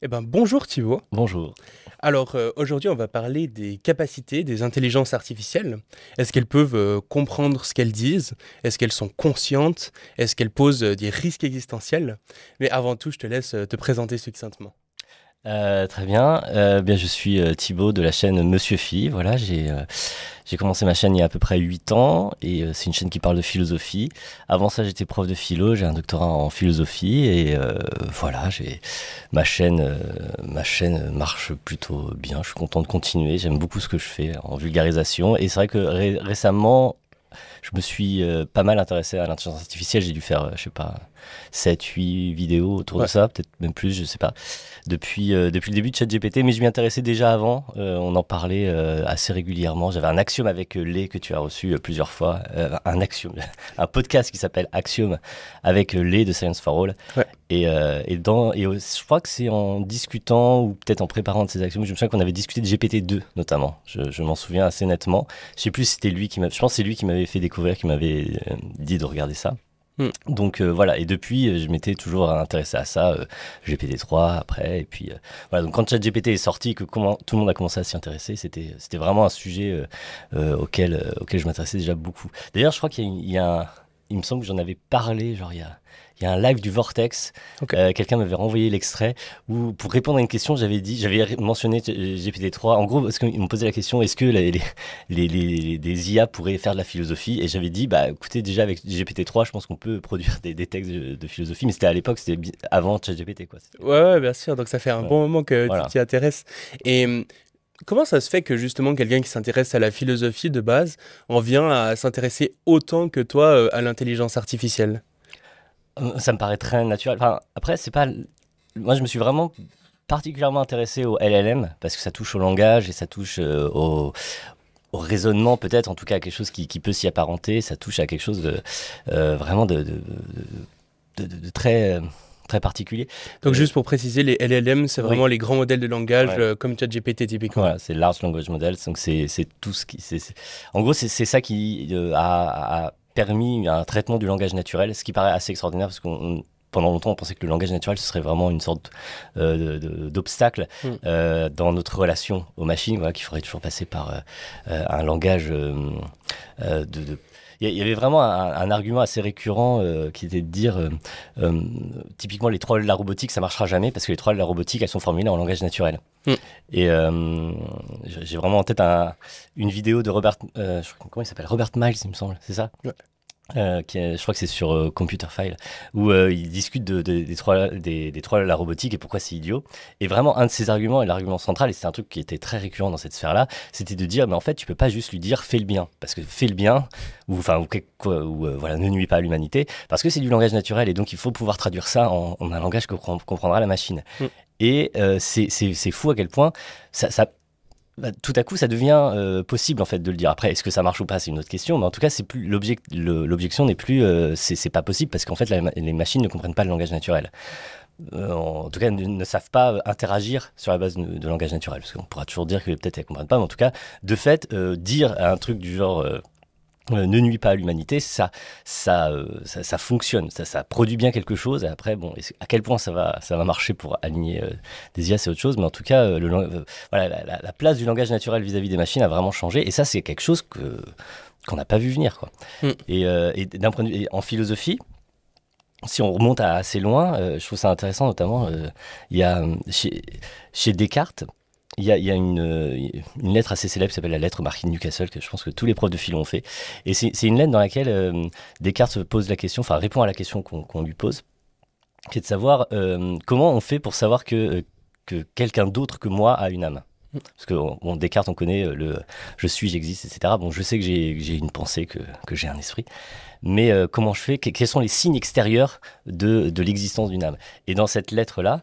Bonjour Thibaut. Bonjour. Alors aujourd'hui, on va parler des capacités des intelligences artificielles. Est-ce qu'elles peuvent comprendre ce qu'elles disent? Est-ce qu'elles sont conscientes? Est-ce qu'elles posent des risques existentiels? Mais avant tout, je te laisse te présenter succinctement. Très bien. Je suis Thibaut de la chaîne Monsieur Phi. Voilà, j'ai commencé ma chaîne il y a à peu près 8 ans et c'est une chaîne qui parle de philosophie. Avant ça, j'étais prof de philo, j'ai un doctorat en philosophie et voilà, ma chaîne marche plutôt bien. Je suis content de continuer. J'aime beaucoup ce que je fais en vulgarisation et c'est vrai que récemment, je me suis pas mal intéressé à l'intelligence artificielle. J'ai dû faire, je sais pas, 7, 8 vidéos autour de Ouais. ça, peut-être même plus, je sais pas, depuis le début de ChatGPT. Mais je m'y intéressais déjà avant. On en parlait assez régulièrement. J'avais un axiome avec Lé que tu as reçu plusieurs fois. Un axiome, un podcast qui s'appelle Axiome avec Lé de Science for All. Ouais. Je crois que c'est en discutant ou peut-être en préparant de ces axiomes, je me souviens qu'on avait discuté de GPT-2 notamment. Je m'en souviens assez nettement. Je sais plus si c'était lui je pense que c'est lui qui m'avait fait découvrir, qui m'avait dit de regarder ça. Hmm. Donc voilà, et depuis, je m'étais toujours intéressé à ça, GPT-3 après, et puis voilà, donc quand ChatGPT est sorti, que tout le monde a commencé à s'y intéresser, c'était vraiment un sujet auquel je m'intéressais déjà beaucoup. D'ailleurs, je crois il me semble que j'en avais parlé, genre il y a un live du Vortex, Ok. quelqu'un m'avait renvoyé l'extrait, où pour répondre à une question, j'avais mentionné GPT-3, en gros, parce qu'ils m'ont posé la question, est-ce que des IA pourraient faire de la philosophie? Et j'avais dit, bah écoutez, déjà avec GPT-3, je pense qu'on peut produire des textes de philosophie, mais c'était à l'époque, avant ChatGPT, quoi. Ouais, bien sûr. Donc ça fait un Ouais, bon moment que tu voilà. t'y intéresses. Et comment ça se fait que justement quelqu'un qui s'intéresse à la philosophie de base en vient à s'intéresser autant que toi à l'intelligence artificielle? Ça me paraît très naturel. Enfin, après, c'est pas. Moi, je me suis vraiment particulièrement intéressé au LLM parce que ça touche au langage et ça touche au raisonnement, peut-être, en tout cas, à quelque chose qui peut s'y apparenter. Ça touche à quelque chose de vraiment de très, très particulier. Donc Euh, juste pour préciser, les LLM, c'est vraiment oui, les grands modèles de langage ouais. comme ChatGPT typiquement. Voilà, c'est Large Language Model. Donc, c'est tout ce qui. En gros, c'est ça qui a permis un traitement du langage naturel, ce qui paraît assez extraordinaire parce qu'on. Pendant longtemps, on pensait que le langage naturel, ce serait vraiment une sorte d'obstacle Hmm. dans notre relation aux machines, voilà, qu'il faudrait toujours passer par un langage de. Il y avait vraiment un argument assez récurrent qui était de dire, euh, typiquement, les trois lois de la robotique, ça marchera jamais parce que les trois lois de la robotique, elles sont formulées en langage naturel. Hmm. Et j'ai vraiment en tête une vidéo de comment il s'appelle? Robert Miles, il me semble, c'est ça? Ouais. Je crois que c'est sur Computer File, où il discute des trois de la robotique et pourquoi c'est idiot. Et vraiment, un de ses arguments, et l'argument central, et c'est un truc qui était très récurrent dans cette sphère-là, c'était de dire, mais en fait, tu peux pas juste lui dire fais le bien, parce que fais le bien, voilà, ne nuis pas à l'humanité, parce que c'est du langage naturel, et donc il faut pouvoir traduire ça en un langage que comprendra la machine. Hmm. Et c'est fou à quel point tout à coup, ça devient possible en fait de le dire. Après, est-ce que ça marche ou pas, c'est une autre question. Mais en tout cas, c'est plus l'objection n'est plus, c'est pas possible parce qu'en fait, les machines ne comprennent pas le langage naturel. En tout cas, ne savent pas interagir sur la base de langage naturel. Parce qu'on pourra toujours dire que peut-être elles comprennent pas, mais en tout cas, de fait, dire un truc du genre ne nuit pas à l'humanité, ça fonctionne, ça produit bien quelque chose. Et après, bon, à quel point ça va marcher pour aligner des IA, c'est autre chose. Mais en tout cas, voilà, la place du langage naturel vis-à-vis des machines a vraiment changé. Et ça, c'est quelque chose qu'on n'a pas vu venir, quoi. Hmm. Et d'un point de vue, et en philosophie, si on remonte à assez loin, je trouve ça intéressant, notamment, il y a chez Descartes, il y a une lettre assez célèbre qui s'appelle la lettre Marquis de Newcastle, que je pense que tous les profs de philo ont fait. Et c'est une lettre dans laquelle Descartes se pose la question, enfin répond à la question qu'on lui pose, qui est de savoir comment on fait pour savoir que quelqu'un d'autre que moi a une âme. Parce que bon, Descartes, on connaît le je suis, j'existe, etc. Bon, je sais que j'ai une pensée, que j'ai un esprit. Mais comment je fais? Quels sont les signes extérieurs de l'existence d'une âme? Et dans cette lettre-là,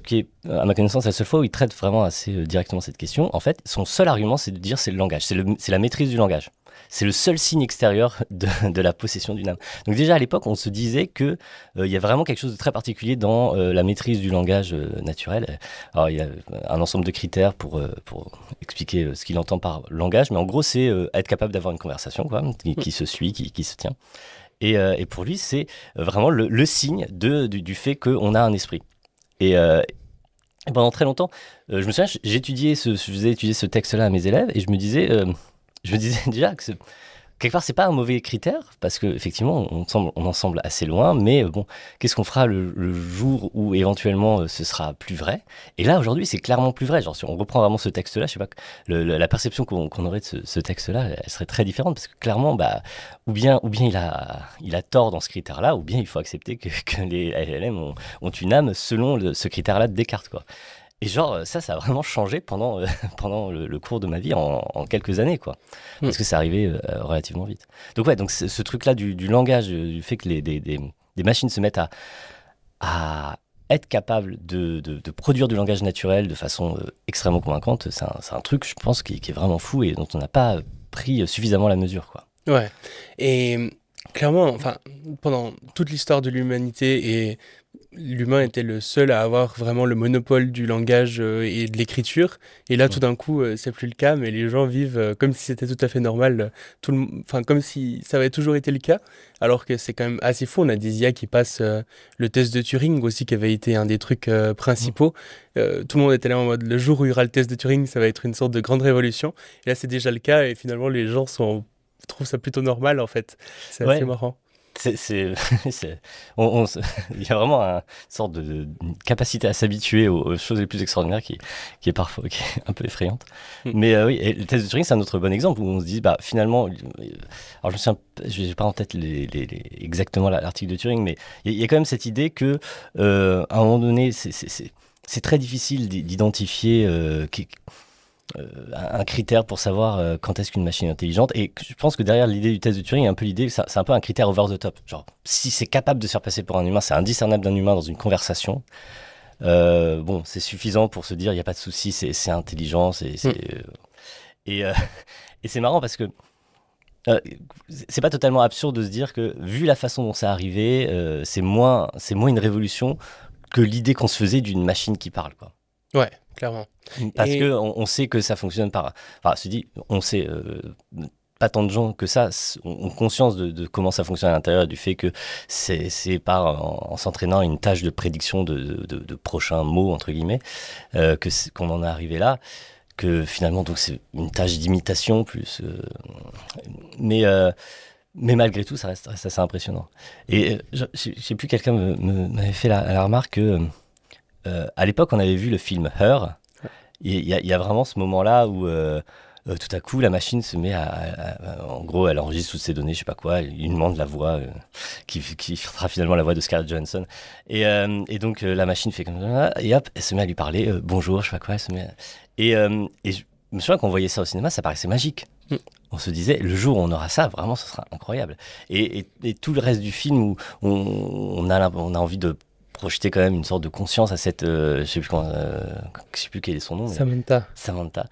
qui est, à ma connaissance, la seule fois où il traite vraiment assez directement cette question, en fait, son seul argument, c'est de dire c'est le langage, c'est la maîtrise du langage. C'est le seul signe extérieur de la possession d'une âme. Donc déjà à l'époque, on se disait que il y a vraiment quelque chose de très particulier dans la maîtrise du langage naturel. Alors il y a un ensemble de critères pour expliquer ce qu'il entend par langage, mais en gros c'est être capable d'avoir une conversation, quoi, qui se suit, qui se tient. Et pour lui, c'est vraiment le signe du fait qu'on a un esprit. Et, Pendant très longtemps, je me souviens, je faisais étudier ce texte-là à mes élèves et je me disais déjà que quelque part, c'est pas un mauvais critère parce qu'effectivement, on en semble assez loin, mais bon, qu'est-ce qu'on fera le jour où éventuellement ce sera plus vrai? Et là, aujourd'hui, c'est clairement plus vrai. Genre, si on reprend vraiment ce texte-là, je sais pas, la perception qu'on aurait de ce texte-là, elle serait très différente parce que clairement, bah, ou bien il a tort dans ce critère-là, ou bien il faut accepter que les LLM ont une âme selon ce critère-là de Descartes, quoi. Et genre, ça a vraiment changé pendant, pendant le cours de ma vie en quelques années, quoi. Hmm. Parce que c'est arrivé relativement vite. Donc ouais, donc ce truc-là du langage, du fait que des machines se mettent à être capables de produire du langage naturel de façon extrêmement convaincante, c'est un truc, je pense, qui est vraiment fou et dont on n'a pas pris suffisamment la mesure, quoi. Ouais. Et clairement, enfin, pendant toute l'histoire de l'humanité, et l'humain était le seul à avoir vraiment le monopole du langage et de l'écriture. Et là, tout Mm. d'un coup, c'est plus le cas, mais les gens vivent comme si c'était tout à fait normal, enfin, comme si ça avait toujours été le cas, alors que c'est quand même assez fou. On a des IA qui passent le test de Turing aussi, qui avait été un des trucs Mm. principaux. Tout le monde était là en mode, le jour où il y aura le test de Turing, ça va être une sorte de grande révolution. Et là, c'est déjà le cas, et finalement, les gens trouvent ça plutôt normal, en fait. C'est assez Ouais, marrant. c'est, c'est, il y a vraiment une sorte une capacité à s'habituer aux choses les plus extraordinaires qui est parfois qui est un peu effrayante. Mm. Mais oui, et le test de Turing, c'est un autre bon exemple où on se dit, bah finalement, alors je n'ai pas en tête exactement l'article de Turing, mais il y a quand même cette idée que à un moment donné, c'est très difficile d'identifier un critère pour savoir quand est-ce qu'une machine est intelligente. Et je pense que derrière l'idée du test de Turing, il y a un peu l'idée, c'est un peu un critère over the top. Genre, si c'est capable de se faire passer pour un humain, c'est indiscernable d'un humain dans une conversation. Bon, c'est suffisant pour se dire, il n'y a pas de souci, c'est intelligent. Mm. Et, euh, et c'est marrant parce que euh, c'est pas totalement absurde de se dire que, vu la façon dont ça arrivé, c'est moins une révolution que l'idée qu'on se faisait d'une machine qui parle, quoi. Ouais, clairement. Parce Et que on sait que ça fonctionne par. Enfin, se dit, on sait. Pas tant de gens que ça ont conscience de comment ça fonctionne à l'intérieur, du fait que c'est par en s'entraînant à une tâche de prédiction de prochains mots, entre guillemets, qu'on en est arrivé là, que finalement, donc c'est une tâche d'imitation plus. Mais, euh, mais malgré tout, ça reste assez impressionnant. Et je sais plus, quelqu'un m'avait fait la remarque que à l'époque, on avait vu le film Her. Et il y a vraiment ce moment-là où tout à coup la machine se met en gros, elle enregistre toutes ses données, je sais pas quoi, il lui demande la voix qui fera finalement la voix de Scarlett Johansson. Et donc la machine fait comme ça, et hop, elle se met à lui parler, bonjour, je sais pas quoi, elle se met. Et je me souviens qu'on voyait ça au cinéma, ça paraissait magique. mm, On se disait, le jour où on aura ça, vraiment, ce sera incroyable. Et tout le reste du film où on a envie de projeter quand même une sorte de conscience à cette, je sais plus quel est son nom, mais Samantha. Samantha.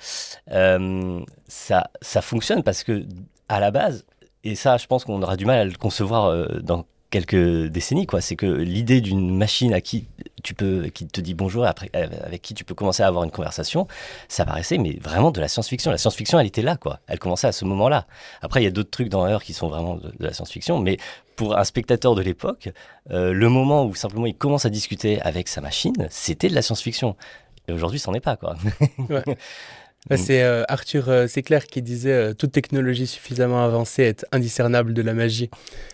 Ça fonctionne parce que, à la base, et ça, je pense qu'on aura du mal à le concevoir dans quelques décennies, quoi. C'est que l'idée d'une machine qui te dit bonjour, et après, avec qui tu peux commencer à avoir une conversation, ça paraissait, mais vraiment de la science-fiction. La science-fiction, elle était là, quoi. Elle commençait à ce moment-là. Après, il y a d'autres trucs dans l'heure qui sont vraiment de la science-fiction, mais pour un spectateur de l'époque, le moment où simplement il commence à discuter avec sa machine, c'était de la science-fiction. Et aujourd'hui, c'en est pas, quoi. Ouais. Ouais, c'est Arthur Séclair qui disait toute technologie suffisamment avancée est indiscernable de la magie.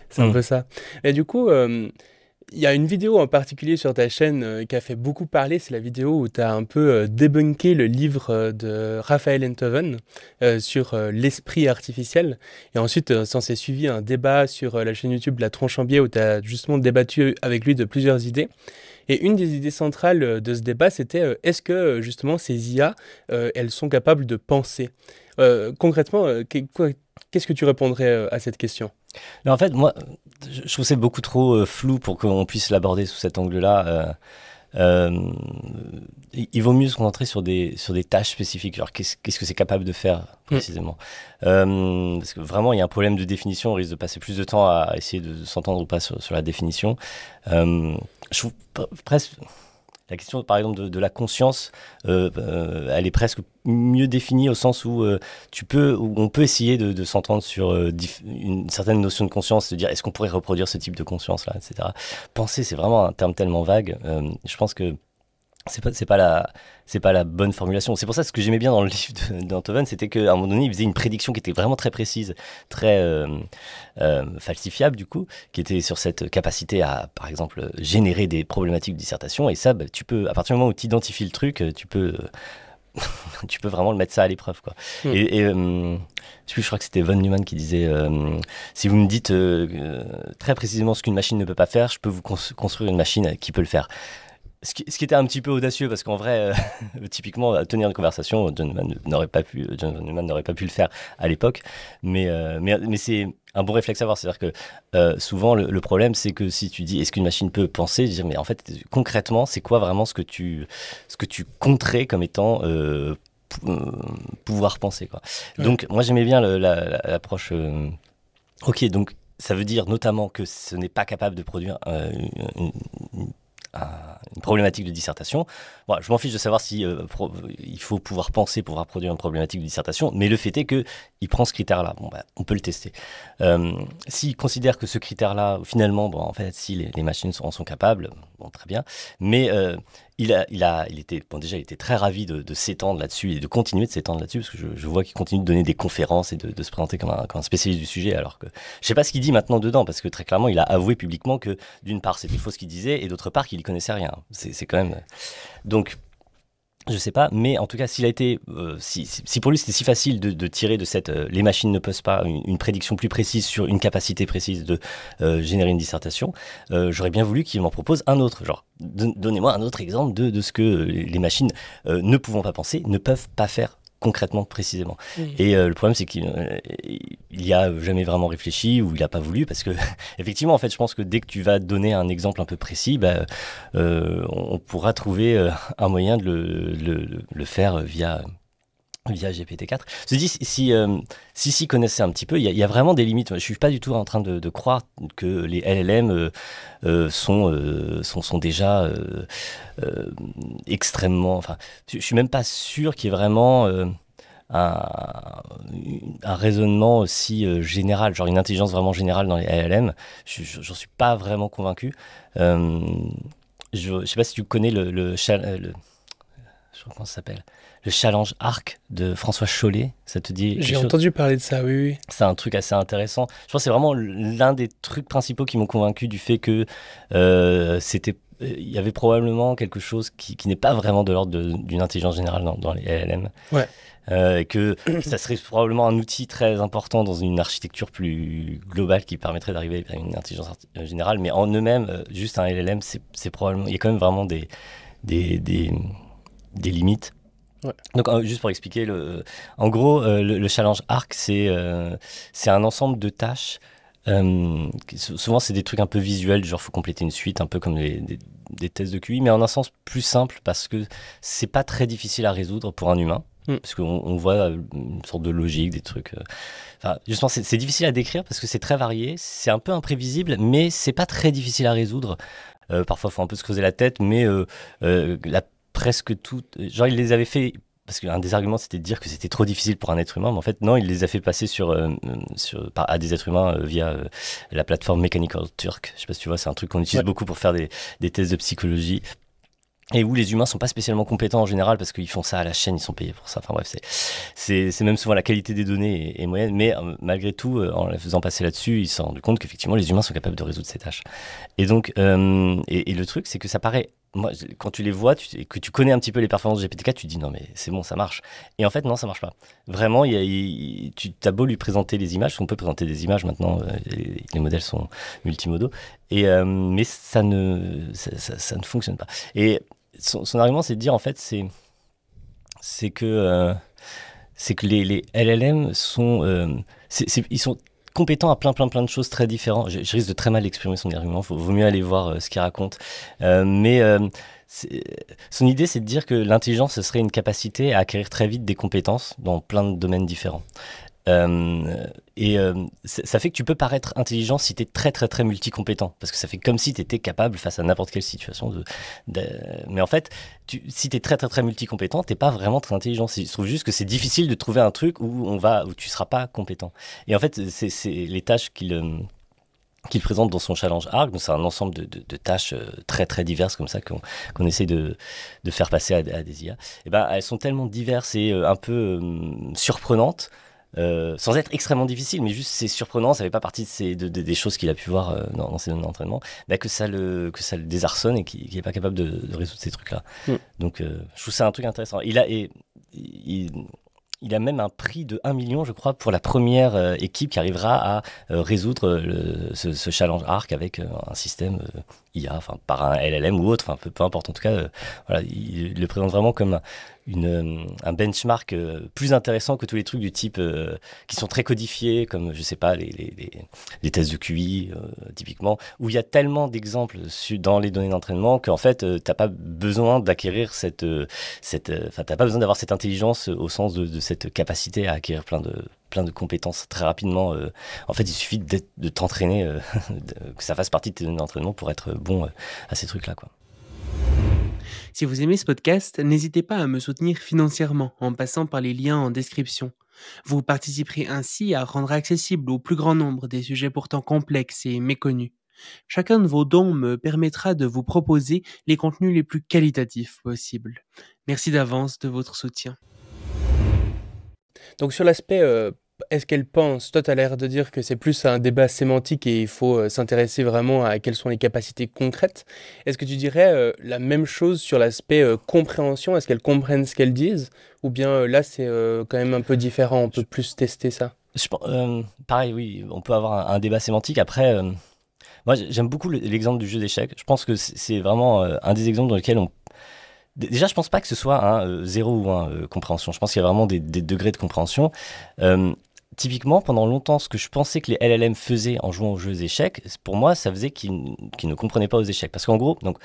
C'est un Mm. peu ça. Et du coup, il y a une vidéo en particulier sur ta chaîne qui a fait beaucoup parler. C'est la vidéo où tu as un peu débunké le livre de Raphaël Enthoven sur l'esprit artificiel. Et ensuite, s'en s'est suivi un débat sur la chaîne YouTube La Tronche en Biais où tu as justement débattu avec lui de plusieurs idées. Et une des idées centrales de ce débat, c'était est-ce que justement ces IA, elles sont capables de penser concrètement, qu'est-ce que tu répondrais à cette question? Mais en fait, moi, je trouve que c'est beaucoup trop flou pour qu'on puisse l'aborder sous cet angle-là. Il vaut mieux se concentrer sur des tâches spécifiques. Genre, qu'est-ce que c'est capable de faire Mm. précisément? Parce que vraiment, il y a un problème de définition. On risque de passer plus de temps à essayer de s'entendre ou pas sur la définition. Je trouve presque. La question, par exemple, de la conscience, elle est presque mieux définie au sens où, où on peut essayer de s'entendre sur une certaine notion de conscience, se dire est-ce qu'on pourrait reproduire ce type de conscience-là, etc. Penser, c'est vraiment un terme tellement vague. Je pense que c'est pas la bonne formulation. C'est pour ça ce que j'aimais bien dans le livre d'Enthoven, c'était qu'à un moment donné, il faisait une prédiction qui était vraiment très précise, très falsifiable du coup, qui était sur cette capacité à, par exemple, générer des problématiques de dissertation. Et ça, bah, tu peux, à partir du moment où tu identifies le truc, tu peux, tu peux vraiment le mettre ça à l'épreuve, quoi. Mm. Je sais plus, je crois que c'était Von Neumann qui disait si vous me dites très précisément ce qu'une machine ne peut pas faire, je peux vous construire une machine qui peut le faire. Ce qui était un petit peu audacieux parce qu'en vrai, typiquement, tenir une conversation, John Von Neumann n'aurait pas pu le faire à l'époque. Mais c'est un bon réflexe à avoir. C'est-à-dire que souvent, le problème, c'est que si tu dis est-ce qu'une machine peut penser, dire mais en fait, concrètement, c'est quoi vraiment ce que tu compterais comme étant pouvoir penser, quoi. Ouais. Donc, moi, j'aimais bien l'approche. Ok, donc ça veut dire notamment que ce n'est pas capable de produire une problématique de dissertation. Bon, je m'en fiche de savoir si il faut pouvoir penser pour pouvoir produire une problématique de dissertation, mais le fait est que il prend ce critère-là. Bon, bah, on peut le tester. S'il considère que ce critère-là, finalement, bon, en fait, si les machines en sont capables, bon, très bien. Mais il était, bon, déjà, il était très ravi de s'étendre là-dessus et de continuer de s'étendre là-dessus, parce que je vois qu'il continue de donner des conférences et de se présenter comme un spécialiste du sujet, alors que je sais pas ce qu'il dit maintenant dedans, parce que très clairement, il a avoué publiquement que d'une part, c'était faux ce qu'il disait, et d'autre part, qu'il y connaissait rien. C'est quand même... Donc, je sais pas, mais en tout cas, s'il a été, si pour lui c'était si facile de tirer de cette les machines ne posent pas une prédiction plus précise sur une capacité précise de générer une dissertation, j'aurais bien voulu qu'il m'en propose un autre. Genre, donnez-moi un autre exemple de ce que les machines ne pouvant pas penser, ne peuvent pas faire concrètement, précisément. Mm. Et le problème, c'est qu'il y a jamais vraiment réfléchi ou il n'a pas voulu, parce que effectivement, en fait, je pense que dès que tu vas donner un exemple un peu précis, bah, on pourra trouver un moyen de le faire via GPT-4. Je dis, si connaissait un petit peu, il y a vraiment des limites. Je suis pas du tout en train de croire que les LLM sont déjà extrêmement... Enfin, je suis même pas sûr qu'il y ait vraiment un, un raisonnement aussi général, genre une intelligence vraiment générale dans les LLM. J'en suis pas vraiment convaincu. Euh, je sais pas si tu connais je sais pas comment ça s'appelle. Le challenge ARC de François Chollet, ça te dit quelque J'ai chose? entendu parler de ça, oui, oui. C'est un truc assez intéressant. Je pense que c'est vraiment l'un des trucs principaux qui m'ont convaincu du fait que il y avait probablement quelque chose qui n'est pas vraiment de l'ordre d'une intelligence générale dans les LLM. Ouais. Et que ça serait probablement un outil très important dans une architecture plus globale qui permettrait d'arriver à une intelligence générale. Mais en eux-mêmes, juste un LLM, c'est probablement... Il y a quand même vraiment des limites. Ouais. Donc, juste pour expliquer, en gros, le challenge ARC, c'est un ensemble de tâches. Souvent, c'est des trucs un peu visuels, genre faut compléter une suite, un peu comme des tests de QI, mais en un sens plus simple parce que c'est pas très difficile à résoudre pour un humain. Parce qu'on voit une sorte de logique, des trucs. Enfin, justement, c'est difficile à décrire parce que c'est très varié, c'est un peu imprévisible, mais c'est pas très difficile à résoudre. Parfois, il faut un peu se creuser la tête, mais presque toutes. Genre, il les avait fait. Parce qu'un des arguments, c'était de dire que c'était trop difficile pour un être humain, mais en fait, non, il les a fait passer à des êtres humains via la plateforme Mechanical Turk. Je sais pas si tu vois, c'est un truc qu'on utilise beaucoup pour faire des tests de psychologie. Et où les humains sont pas spécialement compétents en général parce qu'ils font ça à la chaîne, ils sont payés pour ça. Enfin bref, c'est même souvent la qualité des données est moyenne, mais malgré tout, en les faisant passer là-dessus, ils se sont rendus compte qu'effectivement les humains sont capables de résoudre ces tâches. Et donc, et le truc, c'est que ça paraît, moi, quand tu les vois, et que tu connais un petit peu les performances de GPT-4, tu te dis non mais c'est bon, ça marche. Et en fait, non, ça marche pas. Vraiment, tu as beau lui présenter les images, on peut présenter des images maintenant, les modèles sont multimodaux, mais ça ne fonctionne pas. Et son argument, c'est de dire, en fait, c'est que les LLM sont, ils sont compétents à plein de choses très différentes. Je risque de très mal exprimer son argument, vaut mieux aller voir ce qu'il raconte. Mais son idée, c'est de dire que l'intelligence, ce serait une capacité à acquérir très vite des compétences dans plein de domaines différents. Ça fait que tu peux paraître intelligent si tu es très multicompétent, parce que ça fait comme si tu étais capable face à n'importe quelle situation mais en fait si tu es très multicompétent, t'es pas vraiment très intelligent. Je trouve juste que c'est difficile de trouver un truc où tu seras pas compétent, et en fait c'est les tâches qu'il présente dans son challenge ARC. Donc c'est un ensemble de tâches très très diverses comme ça qu'on essaie de faire passer à des IA. Et ben, elles sont tellement diverses et un peu surprenantes, sans être extrêmement difficiles, mais juste c'est surprenant, ça fait pas partie des choses qu'il a pu voir dans ses données d'entraînement, bah, que ça le désarçonne et qu'il n'est pas capable de résoudre ces trucs-là. Donc je trouve ça un truc intéressant. Il a même un prix de 1 million, je crois, pour la première équipe qui arrivera à résoudre ce challenge ARC avec un système IA, enfin par un LLM ou autre, enfin peu importe. En tout cas, voilà, il le présente vraiment comme un benchmark plus intéressant que tous les trucs du type qui sont très codifiés, comme je sais pas les tests de QI typiquement, où il y a tellement d'exemples dans les données d'entraînement qu'en fait t'as pas besoin d'acquérir t'as pas besoin d'avoir cette intelligence au sens de cette capacité à acquérir plein de compétences très rapidement. En fait, il suffit de t'entraîner, que ça fasse partie de tes données d'entraînement pour être bon à ces trucs-là, quoi. Si vous aimez ce podcast, n'hésitez pas à me soutenir financièrement en passant par les liens en description. Vous participerez ainsi à rendre accessible au plus grand nombre des sujets pourtant complexes et méconnus. Chacun de vos dons me permettra de vous proposer les contenus les plus qualitatifs possibles. Merci d'avance de votre soutien. Donc sur l'aspect, est-ce qu'elle pense, toi tu as l'air de dire que c'est plus un débat sémantique et il faut s'intéresser vraiment à quelles sont les capacités concrètes. Est-ce que tu dirais la même chose sur l'aspect compréhension? Est-ce qu'elles comprennent ce qu'elles disent? Ou bien là c'est quand même un peu différent, on peut plus tester ça? Pareil, oui, on peut avoir un débat sémantique. Après, moi j'aime beaucoup l'exemple du jeu d'échecs. Je pense que c'est vraiment un des exemples dans lesquels on... Déjà, je pense pas que ce soit un 0 ou 1 compréhension. Je pense qu'il y a vraiment des degrés de compréhension. Typiquement, pendant longtemps, ce que je pensais que les LLM faisaient en jouant aux jeux d'échecs, pour moi, ça faisait qu'ils ne comprenaient pas aux échecs. Parce qu'en gros, donc,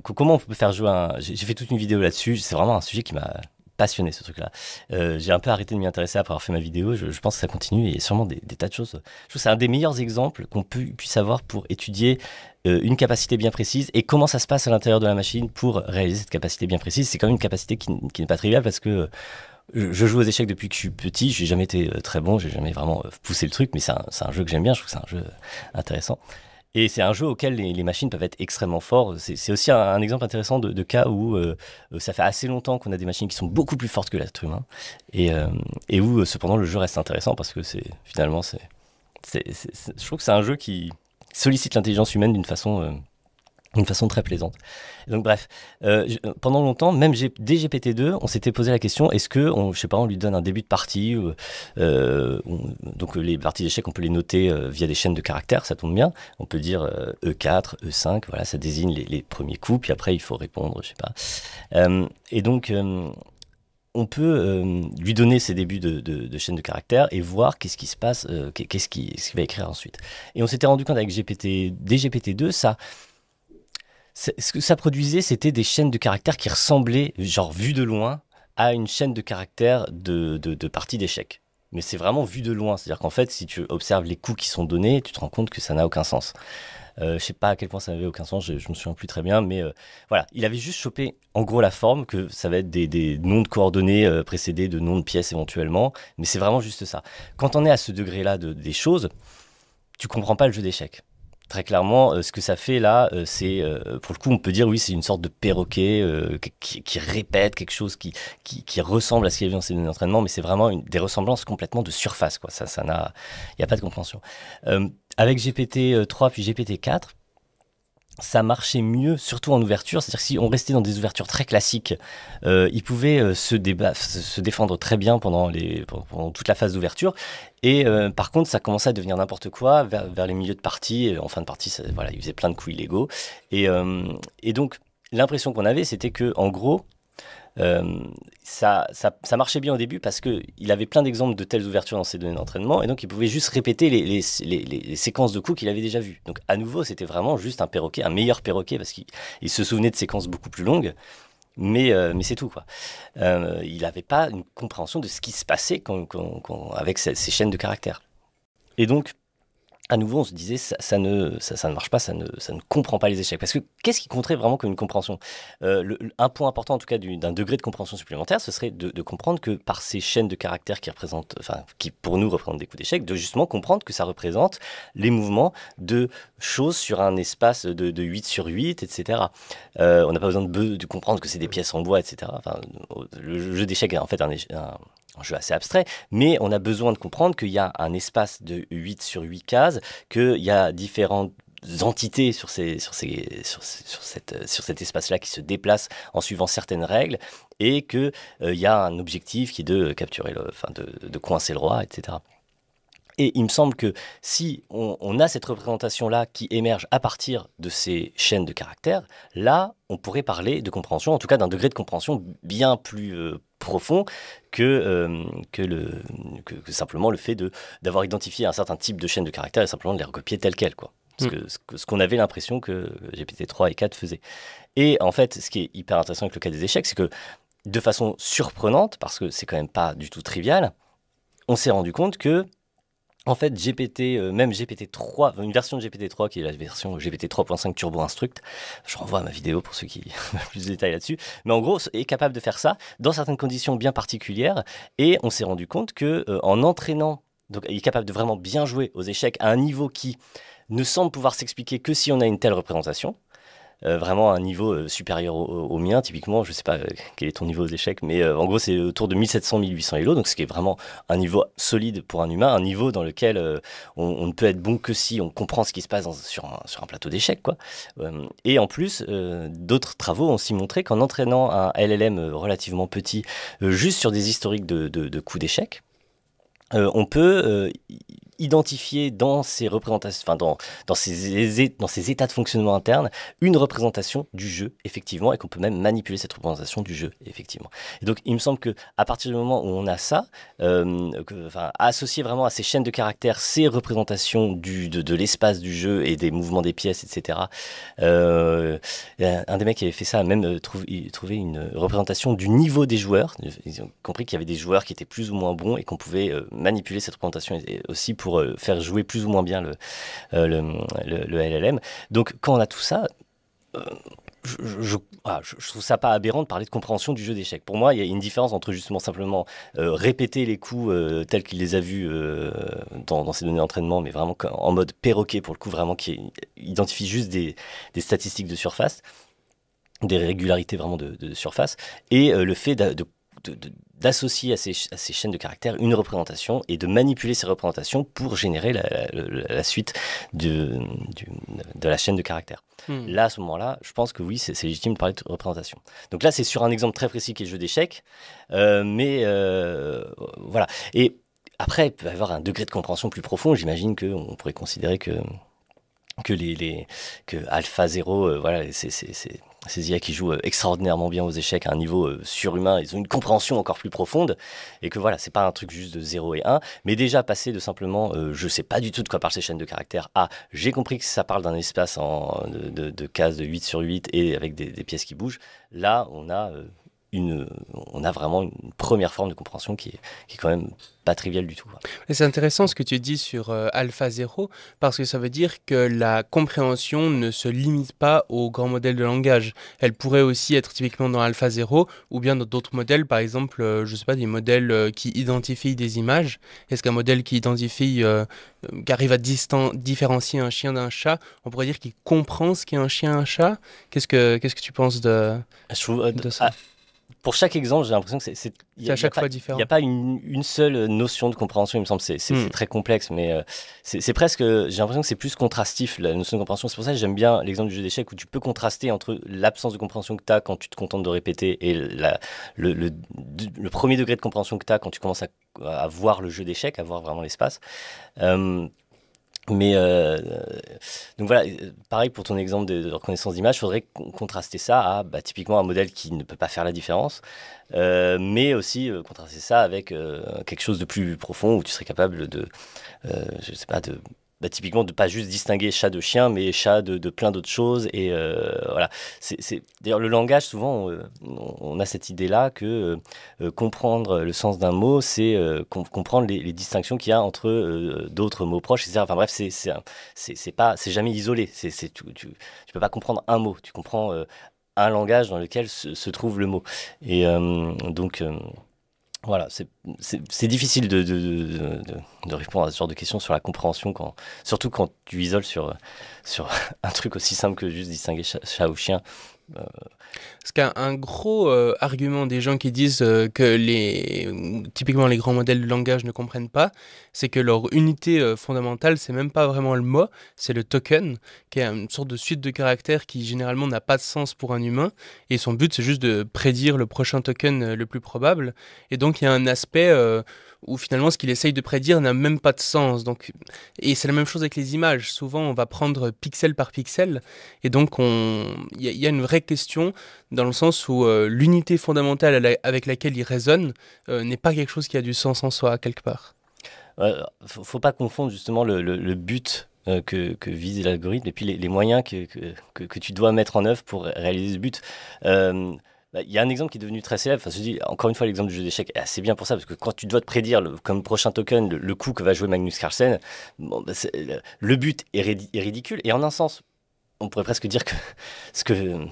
comment on peut faire jouer J'ai fait toute une vidéo là-dessus. C'est vraiment un sujet qui m'a passionné, ce truc-là. J'ai un peu arrêté de m'y intéresser après avoir fait ma vidéo. Je pense que ça continue et il y a sûrement des tas de choses. Je trouve que c'est un des meilleurs exemples qu'on puisse avoir pour étudier une capacité bien précise et comment ça se passe à l'intérieur de la machine pour réaliser cette capacité bien précise. C'est quand même une capacité qui n'est pas triviale parce que je joue aux échecs depuis que je suis petit. J'ai jamais été très bon, j'ai jamais vraiment poussé le truc, mais c'est un jeu que j'aime bien. Je trouve que c'est un jeu intéressant. Et c'est un jeu auquel les machines peuvent être extrêmement fortes. C'est aussi un exemple intéressant de cas où ça fait assez longtemps qu'on a des machines qui sont beaucoup plus fortes que l'être humain et où cependant le jeu reste intéressant parce que finalement je trouve que c'est un jeu qui sollicite l'intelligence humaine d'une façon très plaisante. Et donc bref, pendant longtemps, même dès GPT-2, on s'était posé la question, est-ce que, je sais pas, on lui donne un début de partie, donc les parties d'échecs, on peut les noter via des chaînes de caractères, ça tombe bien, on peut dire E4, E5, voilà, ça désigne les premiers coups, puis après il faut répondre, je sais pas. Et donc, on peut lui donner ces débuts de chaîne de caractères et voir qu'est-ce qui se passe, qu'est-ce qu'il va écrire ensuite. Et on s'était rendu compte avec dès GPT-2, ce que ça produisait, c'était des chaînes de caractères qui ressemblaient, genre vu de loin, à une chaîne de caractères de partie d'échecs. Mais c'est vraiment vu de loin. C'est-à-dire qu'en fait, si tu observes les coups qui sont donnés, tu te rends compte que ça n'a aucun sens. Je sais pas à quel point ça n'avait aucun sens, je me souviens plus très bien, mais voilà. Il avait juste chopé en gros la forme, que ça va être des noms de coordonnées précédés de noms de pièces éventuellement, mais c'est vraiment juste ça. Quand on est à ce degré-là des choses, tu comprends pas le jeu d'échecs. Très clairement, ce que ça fait là, c'est, pour le coup, on peut dire, oui, c'est une sorte de perroquet qui répète quelque chose qui ressemble à ce qu'il y avait dans ses données d'entraînement, mais c'est vraiment des ressemblances complètement de surface, quoi. Il n'y a pas de compréhension. Avec GPT-3 puis GPT-4, ça marchait mieux, surtout en ouverture. C'est-à-dire que si on restait dans des ouvertures très classiques, il pouvait se défendre très bien pendant toute la phase d'ouverture. Et par contre, ça commençait à devenir n'importe quoi vers les milieux de partie. En fin de partie, voilà, il faisait plein de coups illégaux. Et donc, l'impression qu'on avait, c'était que, en gros, ça marchait bien au début parce qu'il avait plein d'exemples de telles ouvertures dans ses données d'entraînement et donc il pouvait juste répéter les séquences de coups qu'il avait déjà vues. Donc à nouveau, c'était vraiment juste un perroquet, un meilleur perroquet parce qu'il se souvenait de séquences beaucoup plus longues, mais c'est tout, quoi. Il n'avait pas une compréhension de ce qui se passait avec ces chaînes de caractères. Et donc, à nouveau, on se disait, ça ne marche pas, ça ne comprend pas les échecs. Parce que qu'est-ce qui compterait vraiment comme une compréhension? Un point important, en tout cas, d'un degré de compréhension supplémentaire, ce serait de comprendre que par ces chaînes de caractères qui représentent, enfin, qui pour nous représentent des coups d'échec, de justement comprendre que ça représente les mouvements de choses sur un espace de 8 sur 8, etc. On n'a pas besoin de comprendre que c'est des pièces en bois, etc. Enfin, le jeu d'échecs est en fait un jeu assez abstrait, mais on a besoin de comprendre qu'il y a un espace de 8 sur 8 cases, qu'il y a différentes entités sur cet espace-là qui se déplacent en suivant certaines règles, et qu'il y a un objectif qui est de capturer, de coincer le roi, etc. Et il me semble que si on a cette représentation-là qui émerge à partir de ces chaînes de caractères, là, on pourrait parler de compréhension, en tout cas d'un degré de compréhension bien plus profond que simplement le fait d'avoir identifié un certain type de chaîne de caractères et simplement de les recopier telles quelles, quoi. Ce qu'on avait l'impression que GPT-3 et 4 faisaient. Et en fait, ce qui est hyper intéressant avec le cas des échecs, c'est que de façon surprenante, parce que c'est quand même pas du tout trivial, on s'est rendu compte que en fait, même GPT-3, une version de GPT-3 qui est la version GPT 3.5 Turbo Instruct, je renvoie à ma vidéo pour ceux qui veulent plus de détails là-dessus, mais en gros, est capable de faire ça dans certaines conditions bien particulières, et on s'est rendu compte que en entraînant, donc il est capable de vraiment bien jouer aux échecs à un niveau qui ne semble pouvoir s'expliquer que si on a une telle représentation. Vraiment à un niveau supérieur au mien, typiquement, je ne sais pas quel est ton niveau aux échecs, mais en gros c'est autour de 1700-1800 Elo, donc ce qui est vraiment un niveau solide pour un humain, un niveau dans lequel on ne peut être bon que si on comprend ce qui se passe sur un plateau d'échecs, quoi. Et en plus, d'autres travaux ont aussi montré qu'en entraînant un LLM relativement petit, juste sur des historiques de coups d'échecs, on peut identifier dans ces représentations, enfin dans ces états de fonctionnement interne, une représentation du jeu, effectivement, et qu'on peut même manipuler cette représentation du jeu, effectivement. Et donc, il me semble que à partir du moment où on a ça, associer vraiment à ces chaînes de caractères, ces représentations de l'espace du jeu et des mouvements des pièces, etc. Un des mecs qui avait fait ça a même trouvé une représentation du niveau des joueurs. Ils ont compris qu'il y avait des joueurs qui étaient plus ou moins bons et qu'on pouvait manipuler cette représentation aussi pour faire jouer plus ou moins bien le LLM. Donc quand on a tout ça, je trouve ça pas aberrant de parler de compréhension du jeu d'échecs. Pour moi, il y a une différence entre justement simplement répéter les coups tels qu'il les a vus dans ces données d'entraînement, mais vraiment en mode perroquet pour le coup, vraiment qui identifie juste des statistiques de surface, des régularités vraiment de surface, et le fait d'associer à ces chaînes de caractères une représentation et de manipuler ces représentations pour générer la suite de la chaîne de caractères. Là, à ce moment-là, je pense que oui, c'est légitime de parler de représentation. Donc là, c'est sur un exemple très précis qui est le jeu d'échecs, mais voilà. Et après, il peut y avoir un degré de compréhension plus profond. J'imagine qu'on pourrait considérer que AlphaZero, voilà, ces IA qui jouent extraordinairement bien aux échecs à un niveau surhumain, ils ont une compréhension encore plus profonde, et que voilà, c'est pas un truc juste de 0 et 1, mais déjà passer de simplement je sais pas du tout de quoi parlent ces chaînes de caractères à j'ai compris que ça parle d'un espace de cases de 8 sur 8 et avec des pièces qui bougent, là on a vraiment une première forme de compréhension qui est quand même pas triviale du tout. Et c'est intéressant ce que tu dis sur AlphaZero, parce que ça veut dire que la compréhension ne se limite pas aux grands modèles de langage. Elle pourrait aussi être typiquement dans AlphaZero, ou bien dans d'autres modèles, par exemple, je sais pas, des modèles qui identifient des images. Est-ce qu'un modèle qui qui arrive à différencier un chien d'un chat, on pourrait dire qu'il comprend ce qu'est un chien, un chat? Qu'est-ce que tu penses de ça? Pour chaque exemple, j'ai l'impression que c'est à chaque fois différent. Il n'y a pas une seule notion de compréhension, il me semble. C'est très complexe, mais c'est presque. J'ai l'impression que c'est plus contrastif, la notion de compréhension. C'est pour ça que j'aime bien l'exemple du jeu d'échecs où tu peux contraster entre l'absence de compréhension que tu as quand tu te contentes de répéter et le premier degré de compréhension que tu as quand tu commences à voir le jeu d'échecs, à voir vraiment l'espace. Mais donc voilà, pareil pour ton exemple de reconnaissance d'image, il faudrait contraster ça à typiquement un modèle qui ne peut pas faire la différence, mais aussi contraster ça avec quelque chose de plus profond où tu serais capable je sais pas, typiquement de pas juste distinguer chat de chien, mais chat de plein d'autres choses. Et voilà. D'ailleurs, le langage, souvent, on a cette idée-là que comprendre le sens d'un mot, c'est comprendre les distinctions qu'il y a entre d'autres mots proches, etc. Enfin bref, c'est jamais isolé. Tu peux pas comprendre un mot. Tu comprends un langage dans lequel se trouve le mot. Et donc. Voilà, c'est difficile de répondre à ce genre de questions sur la compréhension, surtout quand tu isoles sur un truc aussi simple que juste distinguer chat ou chien. Parce qu'un gros argument des gens qui disent typiquement les grands modèles de langage ne comprennent pas, c'est que leur unité fondamentale, c'est même pas vraiment le mot, c'est le token, qui est une sorte de suite de caractères qui généralement n'a pas de sens pour un humain, et son but c'est juste de prédire le prochain token le plus probable, et donc il y a un aspect où finalement ce qu'il essaye de prédire n'a même pas de sens. Donc, et c'est la même chose avec les images, souvent on va prendre pixel par pixel, et donc il y a une vraie question dans le sens où l'unité fondamentale avec laquelle il résonne n'est pas quelque chose qui a du sens en soi, quelque part. Faut pas confondre justement le but que vise l'algorithme et puis les moyens que tu dois mettre en œuvre pour réaliser ce but. Il y a un exemple qui est devenu très célèbre. Enfin, je dis, encore une fois, l'exemple du jeu d'échecs est assez bien pour ça, parce que quand tu dois te prédire comme prochain token le coup que va jouer Magnus Carlsen, bon, le but est ridicule. Et en un sens, on pourrait presque dire que ce que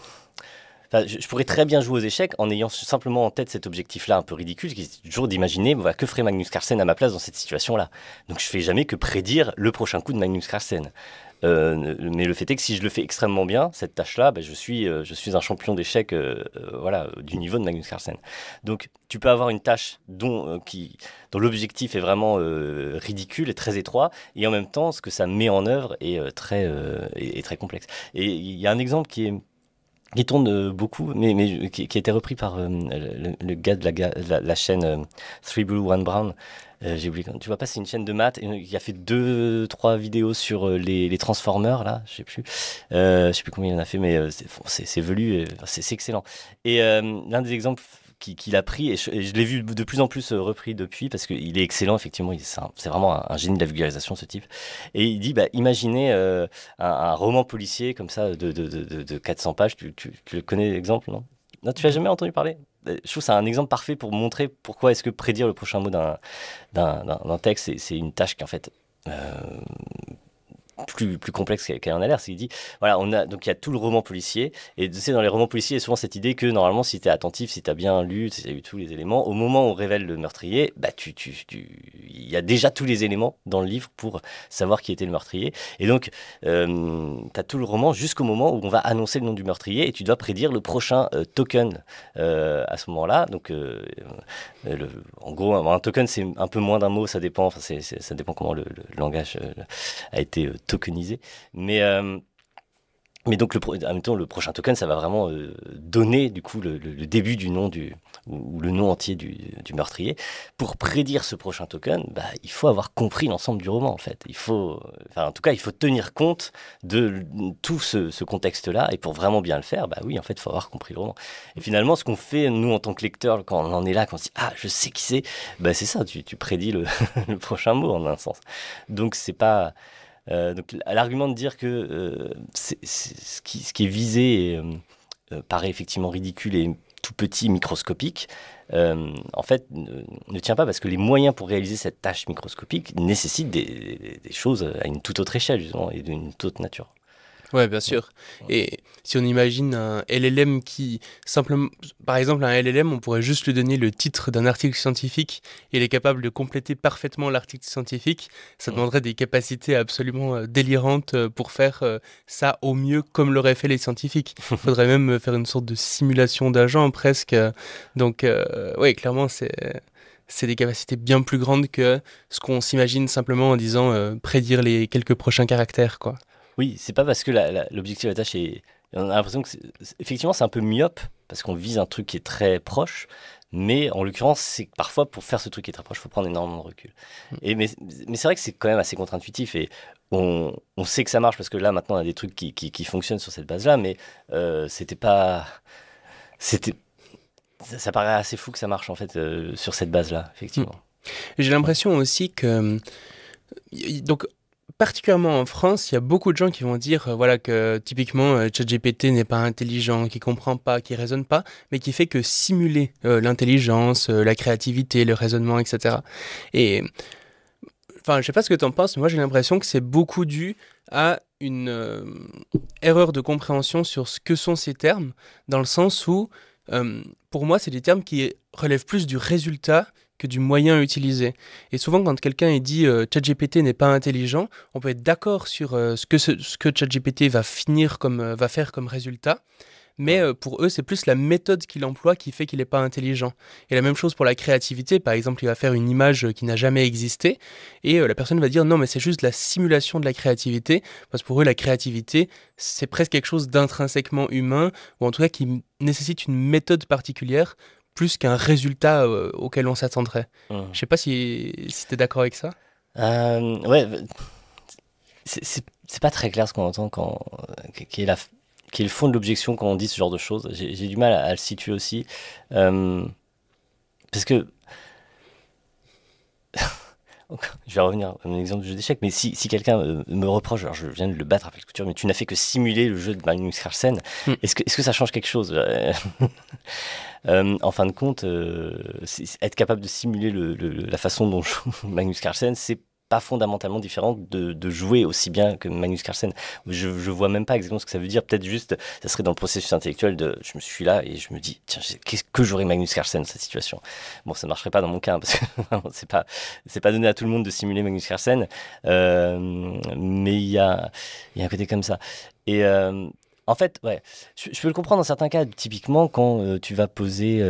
enfin, je pourrais très bien jouer aux échecs en ayant simplement en tête cet objectif-là un peu ridicule, qui est toujours d'imaginer voilà, que ferait Magnus Carlsen à ma place dans cette situation-là. Donc je fais jamais que prédire le prochain coup de Magnus Carlsen. Mais le fait est que si je le fais extrêmement bien, cette tâche-là, je suis un champion d'échecs voilà, du niveau de Magnus Carlsen. Donc tu peux avoir une tâche dont l'objectif est vraiment ridicule et très étroit, et en même temps, ce que ça met en œuvre est très complexe. Et il y a un exemple qui tourne beaucoup, mais qui a été repris par le gars de la chaîne Three Blue, One Brown. J'ai oublié. Tu vois pas, c'est une chaîne de maths. Il a fait 2-3 vidéos sur les Transformers, là, je sais plus combien il en a fait, mais c'est velu, c'est excellent. Et l'un des exemples qu'il a pris, et je l'ai vu de plus en plus repris depuis, parce qu'il est excellent, effectivement, c'est vraiment un génie de la vulgarisation, ce type. Et il dit, imaginez un roman policier comme ça, de 400 pages, tu le connais l'exemple, non? Non, tu l'as jamais entendu parler? Je trouve que c'est un exemple parfait pour montrer pourquoi est-ce que prédire le prochain mot d'un texte, c'est une tâche qui en fait plus complexe qu'elle en a l'air. C'est qu'il dit, voilà, donc il y a tout le roman policier, et tu sais, dans les romans policiers, il y a souvent cette idée que normalement, si tu es attentif, si tu as bien lu, si tu as eu tous les éléments, au moment où on révèle le meurtrier, il y a déjà tous les éléments dans le livre pour savoir qui était le meurtrier. Et donc, tu as tout le roman jusqu'au moment où on va annoncer le nom du meurtrier, et tu dois prédire le prochain token à ce moment-là. Donc, en gros, un token, c'est un peu moins d'un mot, ça dépend, enfin, ça dépend comment le langage a été tokenisé. Mais donc, en même temps, le prochain token, ça va vraiment donner du coup le début du nom ou le nom entier du meurtrier. Pour prédire ce prochain token, il faut avoir compris l'ensemble du roman, en fait. En tout cas, il faut tenir compte de tout ce contexte-là. Et pour vraiment bien le faire, oui, en fait, il faut avoir compris le roman. Et finalement, ce qu'on fait, nous, en tant que lecteurs, quand on en est là, quand on se dit « Ah, je sais qui c'est », c'est ça, tu prédis le prochain mot, en un sens. Donc, c'est pas... donc l'argument de dire que ce qui est visé paraît effectivement ridicule et tout petit, microscopique, en fait ne tient pas, parce que les moyens pour réaliser cette tâche microscopique nécessitent des choses à une toute autre échelle, justement, et d'une toute autre nature. Ouais, bien sûr. Et si on imagine un LLM qui, simplement, par exemple, un LLM, on pourrait juste lui donner le titre d'un article scientifique et il est capable de compléter parfaitement l'article scientifique. Ça demanderait des capacités absolument délirantes pour faire ça au mieux comme l'auraient fait les scientifiques. Il faudrait même faire une sorte de simulation d'agent presque. Donc, oui, clairement, c'est des capacités bien plus grandes que ce qu'on s'imagine simplement en disant prédire les quelques prochains caractères, quoi. Oui, c'est pas parce que l'objectif de la tâche est... On a l'impression que effectivement c'est un peu myope, parce qu'on vise un truc qui est très proche, mais en l'occurrence, c'est que parfois pour faire ce truc qui est très proche, il faut prendre énormément de recul. Mais c'est vrai que c'est quand même assez contre-intuitif, et on sait que ça marche, parce que là maintenant on a des trucs qui fonctionnent sur cette base-là, mais c'était pas... Ça paraît assez fou que ça marche en fait sur cette base-là, effectivement. J'ai l'impression aussi que... Donc, particulièrement en France, il y a beaucoup de gens qui vont dire voilà, que typiquement ChatGPT n'est pas intelligent, qui comprend pas, qui raisonne pas, mais qui fait que simuler l'intelligence, la créativité, le raisonnement, etc. Et enfin, je sais pas ce que tu en penses, mais moi j'ai l'impression que c'est beaucoup dû à une erreur de compréhension sur ce que sont ces termes, dans le sens où, pour moi, c'est des termes qui relèvent plus du résultat que du moyen utilisé. Et souvent, quand quelqu'un dit ChatGPT n'est pas intelligent, on peut être d'accord sur ce que ChatGPT va faire comme résultat, mais pour eux, c'est plus la méthode qu'il emploie qui fait qu'il n'est pas intelligent. Et la même chose pour la créativité. Par exemple, il va faire une image qui n'a jamais existé, et la personne va dire non, mais c'est juste la simulation de la créativité, parce que pour eux, la créativité, c'est presque quelque chose d'intrinsèquement humain, ou en tout cas qui nécessite une méthode particulière, plus qu'un résultat auquel on s'attendrait. Je sais pas si tu es d'accord avec ça. Ouais, c'est pas très clair ce qu'on entend qui est qui est le fond de l'objection quand on dit ce genre de choses. J'ai du mal à le situer aussi. Parce que, je vais revenir à mon exemple de jeu d'échecs, mais si quelqu'un me reproche, alors je viens de le battre avec couture, mais tu n'as fait que simuler le jeu de Magnus Carlsen, est-ce que ça change quelque chose? En fin de compte, être capable de simuler la façon dont joue Magnus Carlsen, c'est pas fondamentalement différent de jouer aussi bien que Magnus Carlsen. Je vois même pas exactement ce que ça veut dire. Peut-être juste, ça serait dans le processus intellectuel de je me suis là et je me dis, tiens, qu'est-ce que j'aurais Magnus Carlsen dans cette situation? Bon, ça marcherait pas dans mon cas, hein, parce que c'est pas donné à tout le monde de simuler Magnus Carlsen, mais il y a un côté comme ça. Et en fait, ouais, je peux le comprendre dans certains cas, typiquement quand tu vas poser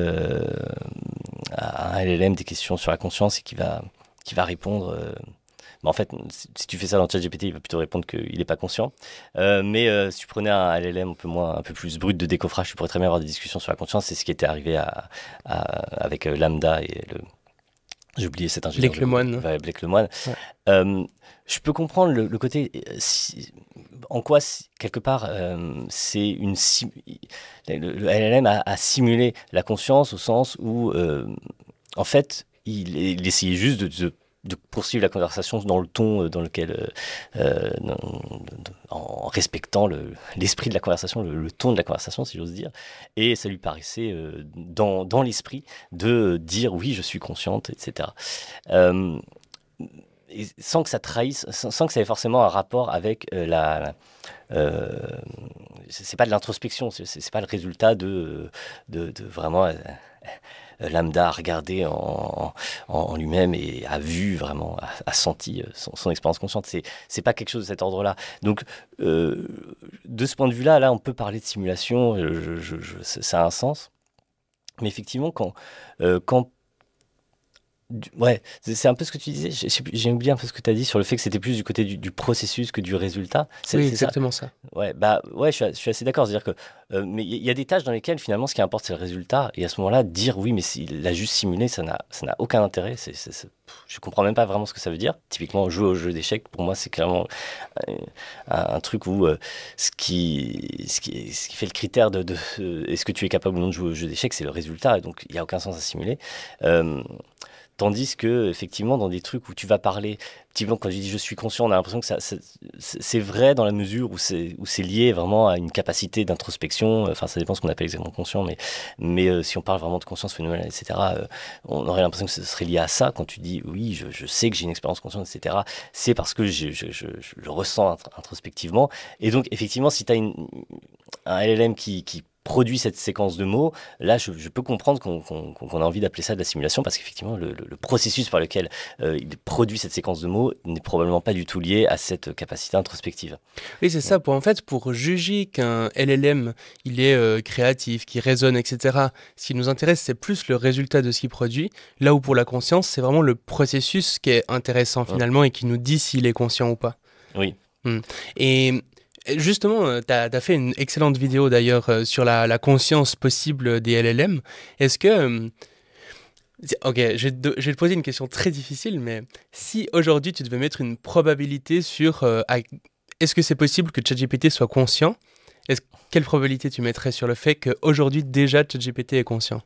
à un LLM des questions sur la conscience et qui va répondre. Mais en fait, si tu fais ça dans ChatGPT, il va plutôt répondre qu'il n'est pas conscient. Mais si tu prenais un LLM un peu plus brut de décoffrage, tu pourrais très bien avoir des discussions sur la conscience. C'est ce qui était arrivé avec Lambda et j'ai oublié cet ingénieur. Blake Lemoine. Blake Lemoine. Ouais. Je peux comprendre le côté en quoi quelque part c'est le LLM a simulé la conscience au sens où en fait il essayait juste de poursuivre la conversation dans le ton dans lequel, en respectant l'esprit de la conversation, le ton de la conversation, si j'ose dire. Et ça lui paraissait, dans l'esprit, de dire oui, je suis consciente, etc. Et sans que ça trahisse, sans que ça ait forcément un rapport avec c'est pas de l'introspection, c'est pas le résultat de vraiment Lambda a regardé en lui-même et a vu vraiment, a senti son expérience consciente. C'est pas quelque chose de cet ordre-là. Donc, de ce point de vue-là, là, on peut parler de simulation, ça a un sens. Mais effectivement, ouais, c'est un peu ce que tu disais. J'ai oublié un peu ce que tu as dit sur le fait que c'était plus du côté du processus que du résultat. Oui, exactement ça. Ouais, bah ouais, je suis assez d'accord. C'est-à-dire que, mais il y a des tâches dans lesquelles finalement ce qui importe c'est le résultat. Et à ce moment-là, dire oui, mais s'il l'a juste simulé, ça n'a aucun intérêt. Je comprends même pas vraiment ce que ça veut dire. Typiquement, jouer au jeu d'échecs, pour moi, c'est clairement un truc où ce qui fait le critère de est-ce que tu es capable ou non de jouer au jeu d'échecs, c'est le résultat. Et donc, il n'y a aucun sens à simuler. Tandis que, effectivement, dans des trucs où tu vas parler, typiquement quand je dis je suis conscient, on a l'impression que c'est vrai dans la mesure où c'est lié vraiment à une capacité d'introspection. Enfin, ça dépend de ce qu'on appelle exactement conscient, mais si on parle vraiment de conscience phénoménale, etc., on aurait l'impression que ce serait lié à ça. Quand tu dis oui, je sais que j'ai une expérience consciente, etc., c'est parce que je le ressens introspectivement. Et donc, effectivement, si tu as un LLM qui produit cette séquence de mots, là je peux comprendre qu'on a envie d'appeler ça de la simulation parce qu'effectivement le processus par lequel il produit cette séquence de mots n'est probablement pas du tout lié à cette capacité introspective. Oui, c'est ça. Pour juger qu'un LLM il est créatif, qui raisonne, etc., ce qui nous intéresse, c'est plus le résultat de ce qu'il produit. Là où pour la conscience, c'est vraiment le processus qui est intéressant finalement et qui nous dit s'il est conscient ou pas. Oui. Et justement, tu as fait une excellente vidéo d'ailleurs sur la conscience possible des LLM. Est-ce que... ok, je vais te poser une question très difficile, mais si aujourd'hui tu devais mettre une probabilité sur est-ce que c'est possible que ChatGPT soit conscient, quelle probabilité tu mettrais sur le fait qu'aujourd'hui déjà ChatGPT est conscient?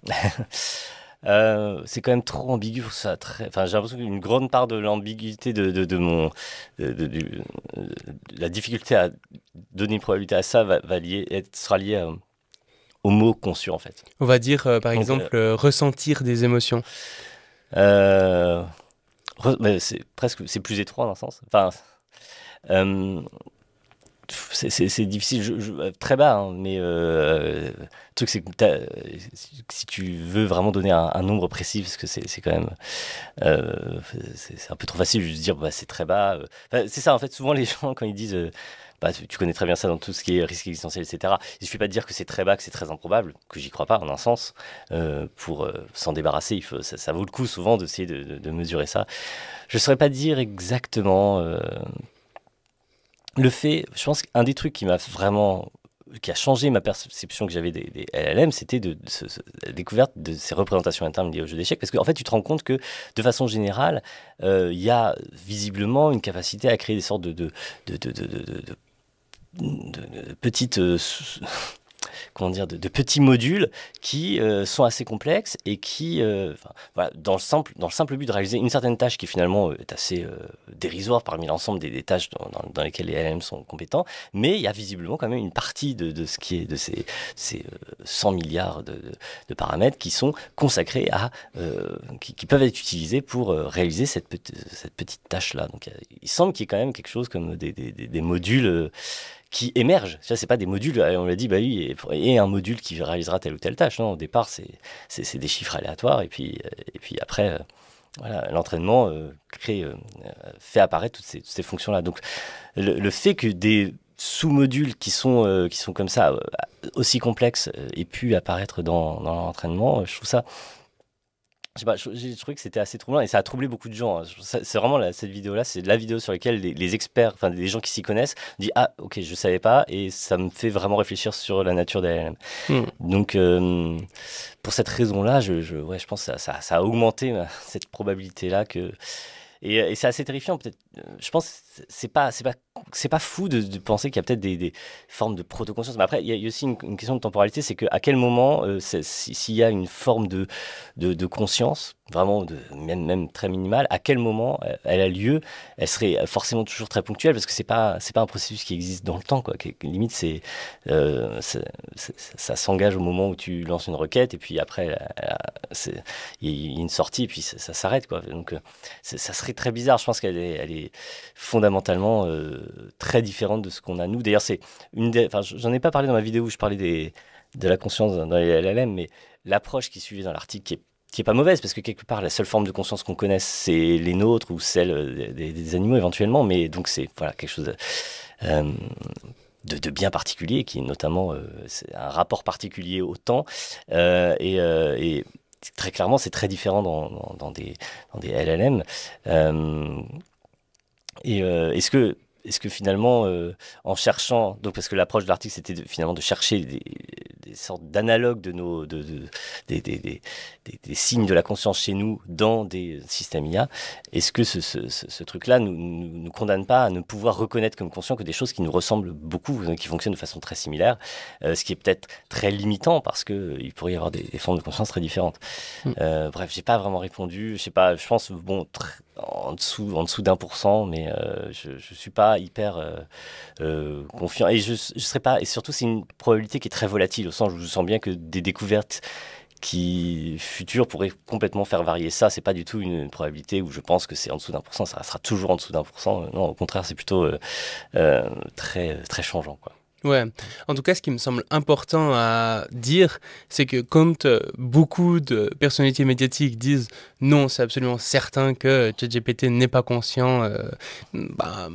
C'est quand même trop ambigu pour ça. Enfin, j'ai l'impression qu'une grande part de l'ambiguïté de la difficulté à donner une probabilité à ça sera liée au mot conscient en fait. On va dire, par Donc, exemple, ressentir des émotions. euh, mais c'est plus étroit dans un sens. Enfin, euh, c'est difficile, très bas, hein, mais le truc c'est que si tu veux vraiment donner un nombre précis, parce que c'est quand même, c'est un peu trop facile de juste dire bah, c'est très bas. Enfin, c'est ça en fait, souvent les gens quand ils disent, bah, tu connais très bien ça dans tout ce qui est risque existentiel, etc. Il suffit pas de dire que c'est très bas, que c'est très improbable, que j'y crois pas en un sens. Pour s'en débarrasser, ça vaut le coup souvent d'essayer de mesurer ça. Je saurais pas dire exactement. Je pense qu'un des trucs qui a changé ma perception que j'avais des LLM, c'était la découverte de ces représentations internes liées au jeu d'échecs. Parce qu'en fait, tu te rends compte que, de façon générale, il y a visiblement une capacité à créer des sortes de petites comment dire, de petits modules qui sont assez complexes et qui, voilà, dans le simple but de réaliser une certaine tâche qui finalement est assez dérisoire parmi l'ensemble des tâches dans lesquelles les LLM sont compétents, mais il y a visiblement quand même une partie de ce qui est de ces 100 milliards de paramètres qui sont consacrés qui peuvent être utilisés pour réaliser cette petite tâche-là. Donc il semble qu'il y ait quand même quelque chose comme des modules qui émergent. Ça, c'est pas des modules, on l'a dit, bah oui, et un module qui réalisera telle ou telle tâche. Non, au départ, c'est des chiffres aléatoires, et puis après, voilà, l'entraînement fait apparaître toutes ces fonctions-là. Donc, le fait que des sous-modules qui sont comme ça, aussi complexes, aient pu apparaître dans l'entraînement, je trouve ça. Je sais pas, j'ai trouvé que c'était assez troublant et ça a troublé beaucoup de gens, hein. C'est vraiment cette vidéo-là, c'est la vidéo sur laquelle les experts, enfin les gens qui s'y connaissent, disent ah ok je savais pas et ça me fait vraiment réfléchir sur la nature des LLM. Hmm. Donc pour cette raison-là, ouais, je pense que ça a augmenté cette probabilité-là que et c'est assez terrifiant peut-être. Je pense que c'est pas fou de penser qu'il y a peut-être des formes de proto-conscience. Mais après, il y a aussi une question de temporalité, c'est qu'à quel moment, s'il y a une forme de conscience, vraiment même très minimale, à quel moment elle a lieu, elle serait forcément toujours très ponctuelle, parce que c'est pas un processus qui existe dans le temps, quoi. Limite, ça s'engage au moment où tu lances une requête, et puis après, il y a une sortie, et puis ça s'arrête, quoi. Donc, ça serait très bizarre. Je pense qu'elle est fondamentalement très différente de ce qu'on a nous. D'ailleurs, j'en ai pas parlé dans ma vidéo où je parlais de la conscience dans les LLM, mais l'approche qui est suivie dans l'article qui est pas mauvaise, parce que quelque part, la seule forme de conscience qu'on connaisse, c'est les nôtres ou celle des animaux éventuellement, mais donc c'est voilà, quelque chose de bien particulier, qui est notamment c'est un rapport particulier au temps, et très clairement, c'est très différent dans des LLM. Est-ce que finalement, en cherchant, donc parce que l'approche de l'article c'était finalement de chercher des sortes d'analogues des signes de la conscience chez nous dans des systèmes IA, est-ce que ce truc-là nous condamne pas à ne pouvoir reconnaître comme conscient que des choses qui nous ressemblent beaucoup, qui fonctionnent de façon très similaire, ce qui est peut-être très limitant parce qu'il pourrait y avoir des formes de conscience très différentes. Bref, j'ai pas vraiment répondu, je sais pas, je pense, bon, en dessous d'1%, mais je suis pas hyper confiant et je serais pas, et surtout c'est une probabilité qui est très volatile au sens où je sens bien que des découvertes futures pourraient complètement faire varier ça. C'est pas du tout une probabilité où je pense que c'est en dessous d'1%, ça sera toujours en dessous d'1%. Non, au contraire, c'est plutôt très très changeant, quoi. Ouais, en tout cas, ce qui me semble important à dire, c'est que quand beaucoup de personnalités médiatiques disent non, c'est absolument certain que ChatGPT n'est pas conscient, bah,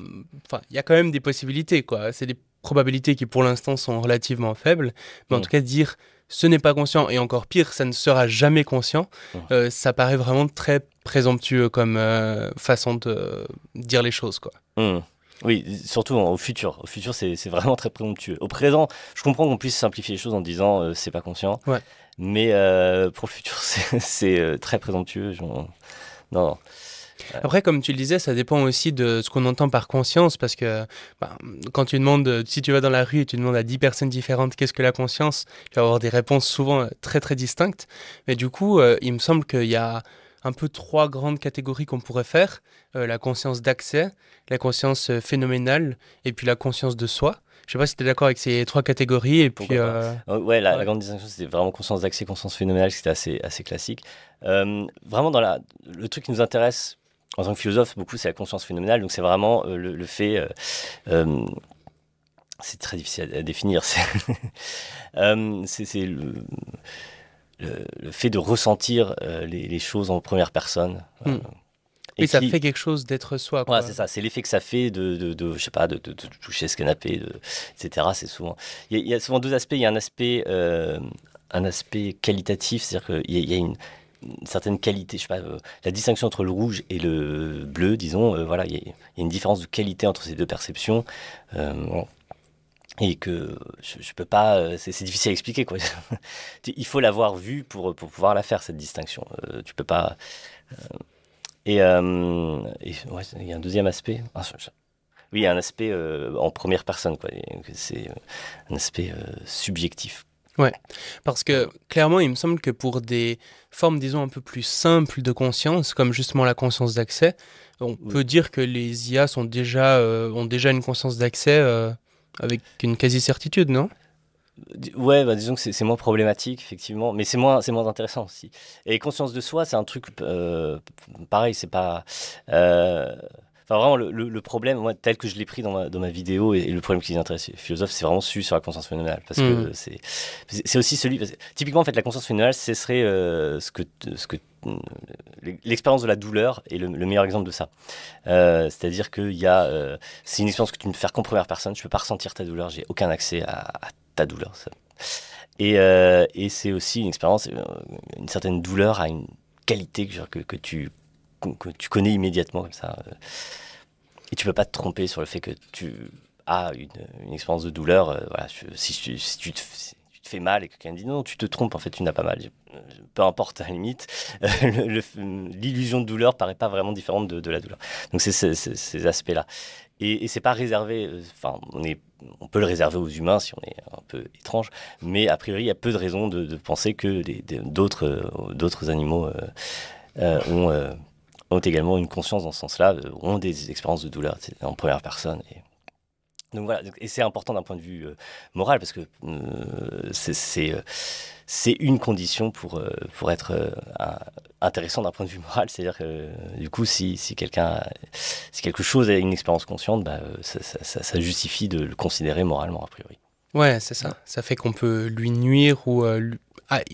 il y a quand même des possibilités, quoi. C'est des probabilités qui, pour l'instant, sont relativement faibles, mais en tout cas, dire ce n'est pas conscient, et encore pire, ça ne sera jamais conscient, ça paraît vraiment très présomptueux comme façon de dire les choses, quoi. Oui, surtout au futur. Au futur, c'est vraiment très présomptueux. Au présent, je comprends qu'on puisse simplifier les choses en disant c'est pas conscient. Ouais. Mais pour le futur, c'est très présomptueux. Non. Après, comme tu le disais, ça dépend aussi de ce qu'on entend par conscience, parce que bah, quand tu demandes, si tu vas dans la rue et tu demandes à 10 personnes différentes qu'est-ce que la conscience, tu vas avoir des réponses souvent très très distinctes. Mais du coup, il me semble qu'il y a un peu trois grandes catégories qu'on pourrait faire. La conscience d'accès, la conscience phénoménale, et puis la conscience de soi. Je sais pas si tu es d'accord avec ces trois catégories, et puis... Pourquoi pas. Ouais, la ouais. grande distinction, c'était vraiment conscience d'accès, conscience phénoménale, c'était assez classique. Vraiment, le truc qui nous intéresse en tant que philosophe, beaucoup, c'est la conscience phénoménale. Donc, c'est vraiment le fait. C'est très difficile à définir. C'est le fait de ressentir les choses en première personne. Hmm. Et Oui, ça qui, fait quelque chose d'être soi, voilà, quoi. c'est ça, c'est l'effet que ça fait je sais pas, de toucher ce canapé, etc. C'est souvent. Il y a souvent deux aspects. Il y a un aspect qualitatif, c'est-à-dire qu'il y a une certaine qualité, je sais pas, la distinction entre le rouge et le bleu, disons, voilà, il y a une différence de qualité entre ces deux perceptions. Bon. Et que je peux pas, c'est difficile à expliquer, quoi. Il faut l'avoir vu pour pouvoir la faire, cette distinction. Tu peux pas. Ouais, il y a un deuxième aspect. Oui, il y a un aspect en première personne, quoi. C'est un aspect subjectif. Ouais, parce que clairement, il me semble que pour des formes, disons, un peu plus simples de conscience, comme justement la conscience d'accès, on Oui. peut dire que les IA ont déjà une conscience d'accès avec une quasi-certitude, non? Ouais, bah, disons que c'est moins problématique, effectivement, mais c'est moins intéressant aussi. Et conscience de soi, c'est un truc pareil, c'est pas. euh, Enfin, vraiment, le problème, moi, tel que je l'ai pris dans ma vidéo, et le problème qui intéresse les philosophes, c'est vraiment celui sur la conscience phénoménale. Parce Hmm. que c'est aussi celui. Typiquement, en fait, la conscience phénoménale, ce serait l'expérience de la douleur est le meilleur exemple de ça. C'est-à-dire que c'est une expérience que tu ne fais qu'en première personne. Je peux pas ressentir ta douleur, j'ai aucun accès à ta douleur. Et c'est aussi une expérience, une certaine douleur a une qualité que tu connais immédiatement comme ça. Et tu peux pas te tromper sur le fait que tu as une expérience de douleur. Voilà, si tu te fais mal et que quelqu'un dit non, tu te trompes, en fait, tu n'as pas mal. Peu importe, à la limite, l'illusion de douleur paraît pas vraiment différente de la douleur. Donc c'est ces aspects-là. Et c'est pas réservé, enfin, on peut le réserver aux humains si on est un peu étrange, mais a priori, il y a peu de raisons de penser que d'autres animaux ont également une conscience dans ce sens-là, ont des expériences de douleur en première personne. Donc voilà, et c'est important d'un point de vue moral, parce que c'est une condition pour être intéressant d'un point de vue moral. C'est-à-dire que du coup, si quelque chose a une expérience consciente, bah, ça justifie de le considérer moralement, a priori. Ouais, c'est ça. Ça fait qu'on peut lui nuire ou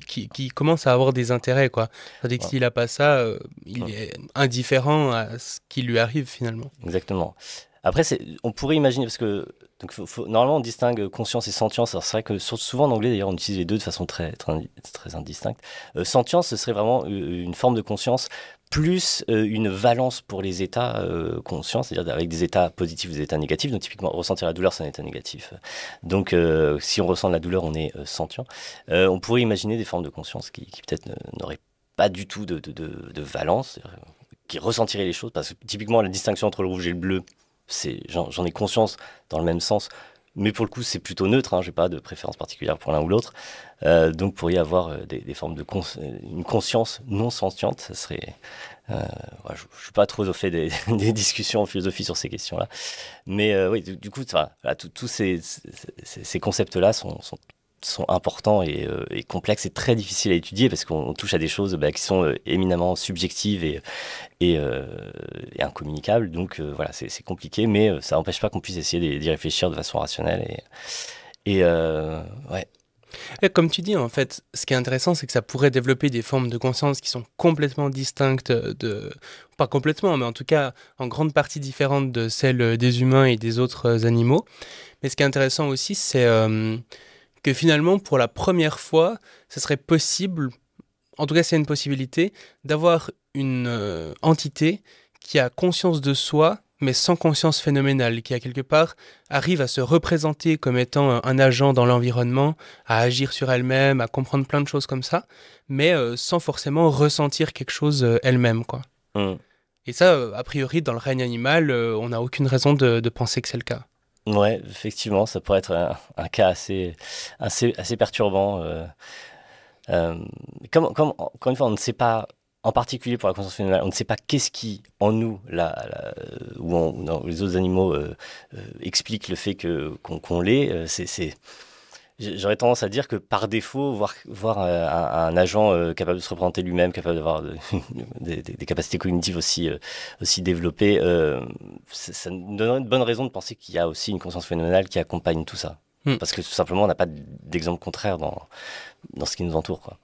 qui commence à avoir des intérêts, quoi. Tandis que Voilà. s'il a pas ça, il Ouais. est indifférent à ce qui lui arrive finalement. Exactement. Après, on pourrait imaginer, parce que donc, normalement, on distingue conscience et sentience. Alors, c'est vrai que souvent en anglais, d'ailleurs, on utilise les deux de façon très indistincte. Sentience, ce serait vraiment une forme de conscience plus une valence pour les états conscients, c'est-à-dire avec des états positifs ou des états négatifs. Donc, typiquement, ressentir la douleur, c'est un état négatif. Donc, si on ressent de la douleur, on est sentient. On pourrait imaginer des formes de conscience qui peut-être n'auraient pas du tout de valence, qui ressentiraient les choses. Parce que typiquement, la distinction entre le rouge et le bleu, j'en ai conscience dans le même sens, mais pour le coup c'est plutôt neutre, hein, j'ai pas de préférence particulière pour l'un ou l'autre, donc pour y avoir des formes une conscience non sentiente, ça serait je suis pas trop au fait des discussions en philosophie sur ces questions-là, mais oui, du coup voilà, tous ces concepts-là sont importants et complexes et très difficiles à étudier, parce qu'on touche à des choses qui sont éminemment subjectives et incommunicables. Donc voilà, c'est compliqué, mais ça n'empêche pas qu'on puisse essayer d'y réfléchir de façon rationnelle. Ouais. Et comme tu dis, en fait, ce qui est intéressant, c'est que ça pourrait développer des formes de conscience qui sont complètement distinctes pas complètement, mais en tout cas en grande partie différentes de celles des humains et des autres animaux. Mais ce qui est intéressant aussi, c'est que finalement, pour la première fois, ce serait possible, en tout cas c'est une possibilité, d'avoir une entité qui a conscience de soi, mais sans conscience phénoménale, qui à quelque part arrive à se représenter comme étant un agent dans l'environnement, à agir sur elle-même, à comprendre plein de choses comme ça, mais sans forcément ressentir quelque chose elle-même, quoi. Hum. Et ça, a priori, dans le règne animal, on n'a aucune raison de penser que c'est le cas. Ouais, effectivement, ça pourrait être un cas assez perturbant. Encore une fois, on ne sait pas, en particulier pour la conscience phénoménale, on ne sait pas qu'est-ce qui, en nous, ou dans les autres animaux, explique le fait qu'on l'est. J'aurais tendance à dire que par défaut, voir un agent capable de se représenter lui-même, capable d'avoir des capacités cognitives aussi développées, ça nous donnerait une bonne raison de penser qu'il y a aussi une conscience phénoménale qui accompagne tout ça. Hmm. Parce que tout simplement, on n'a pas d'exemple contraire dans ce qui nous entoure, quoi.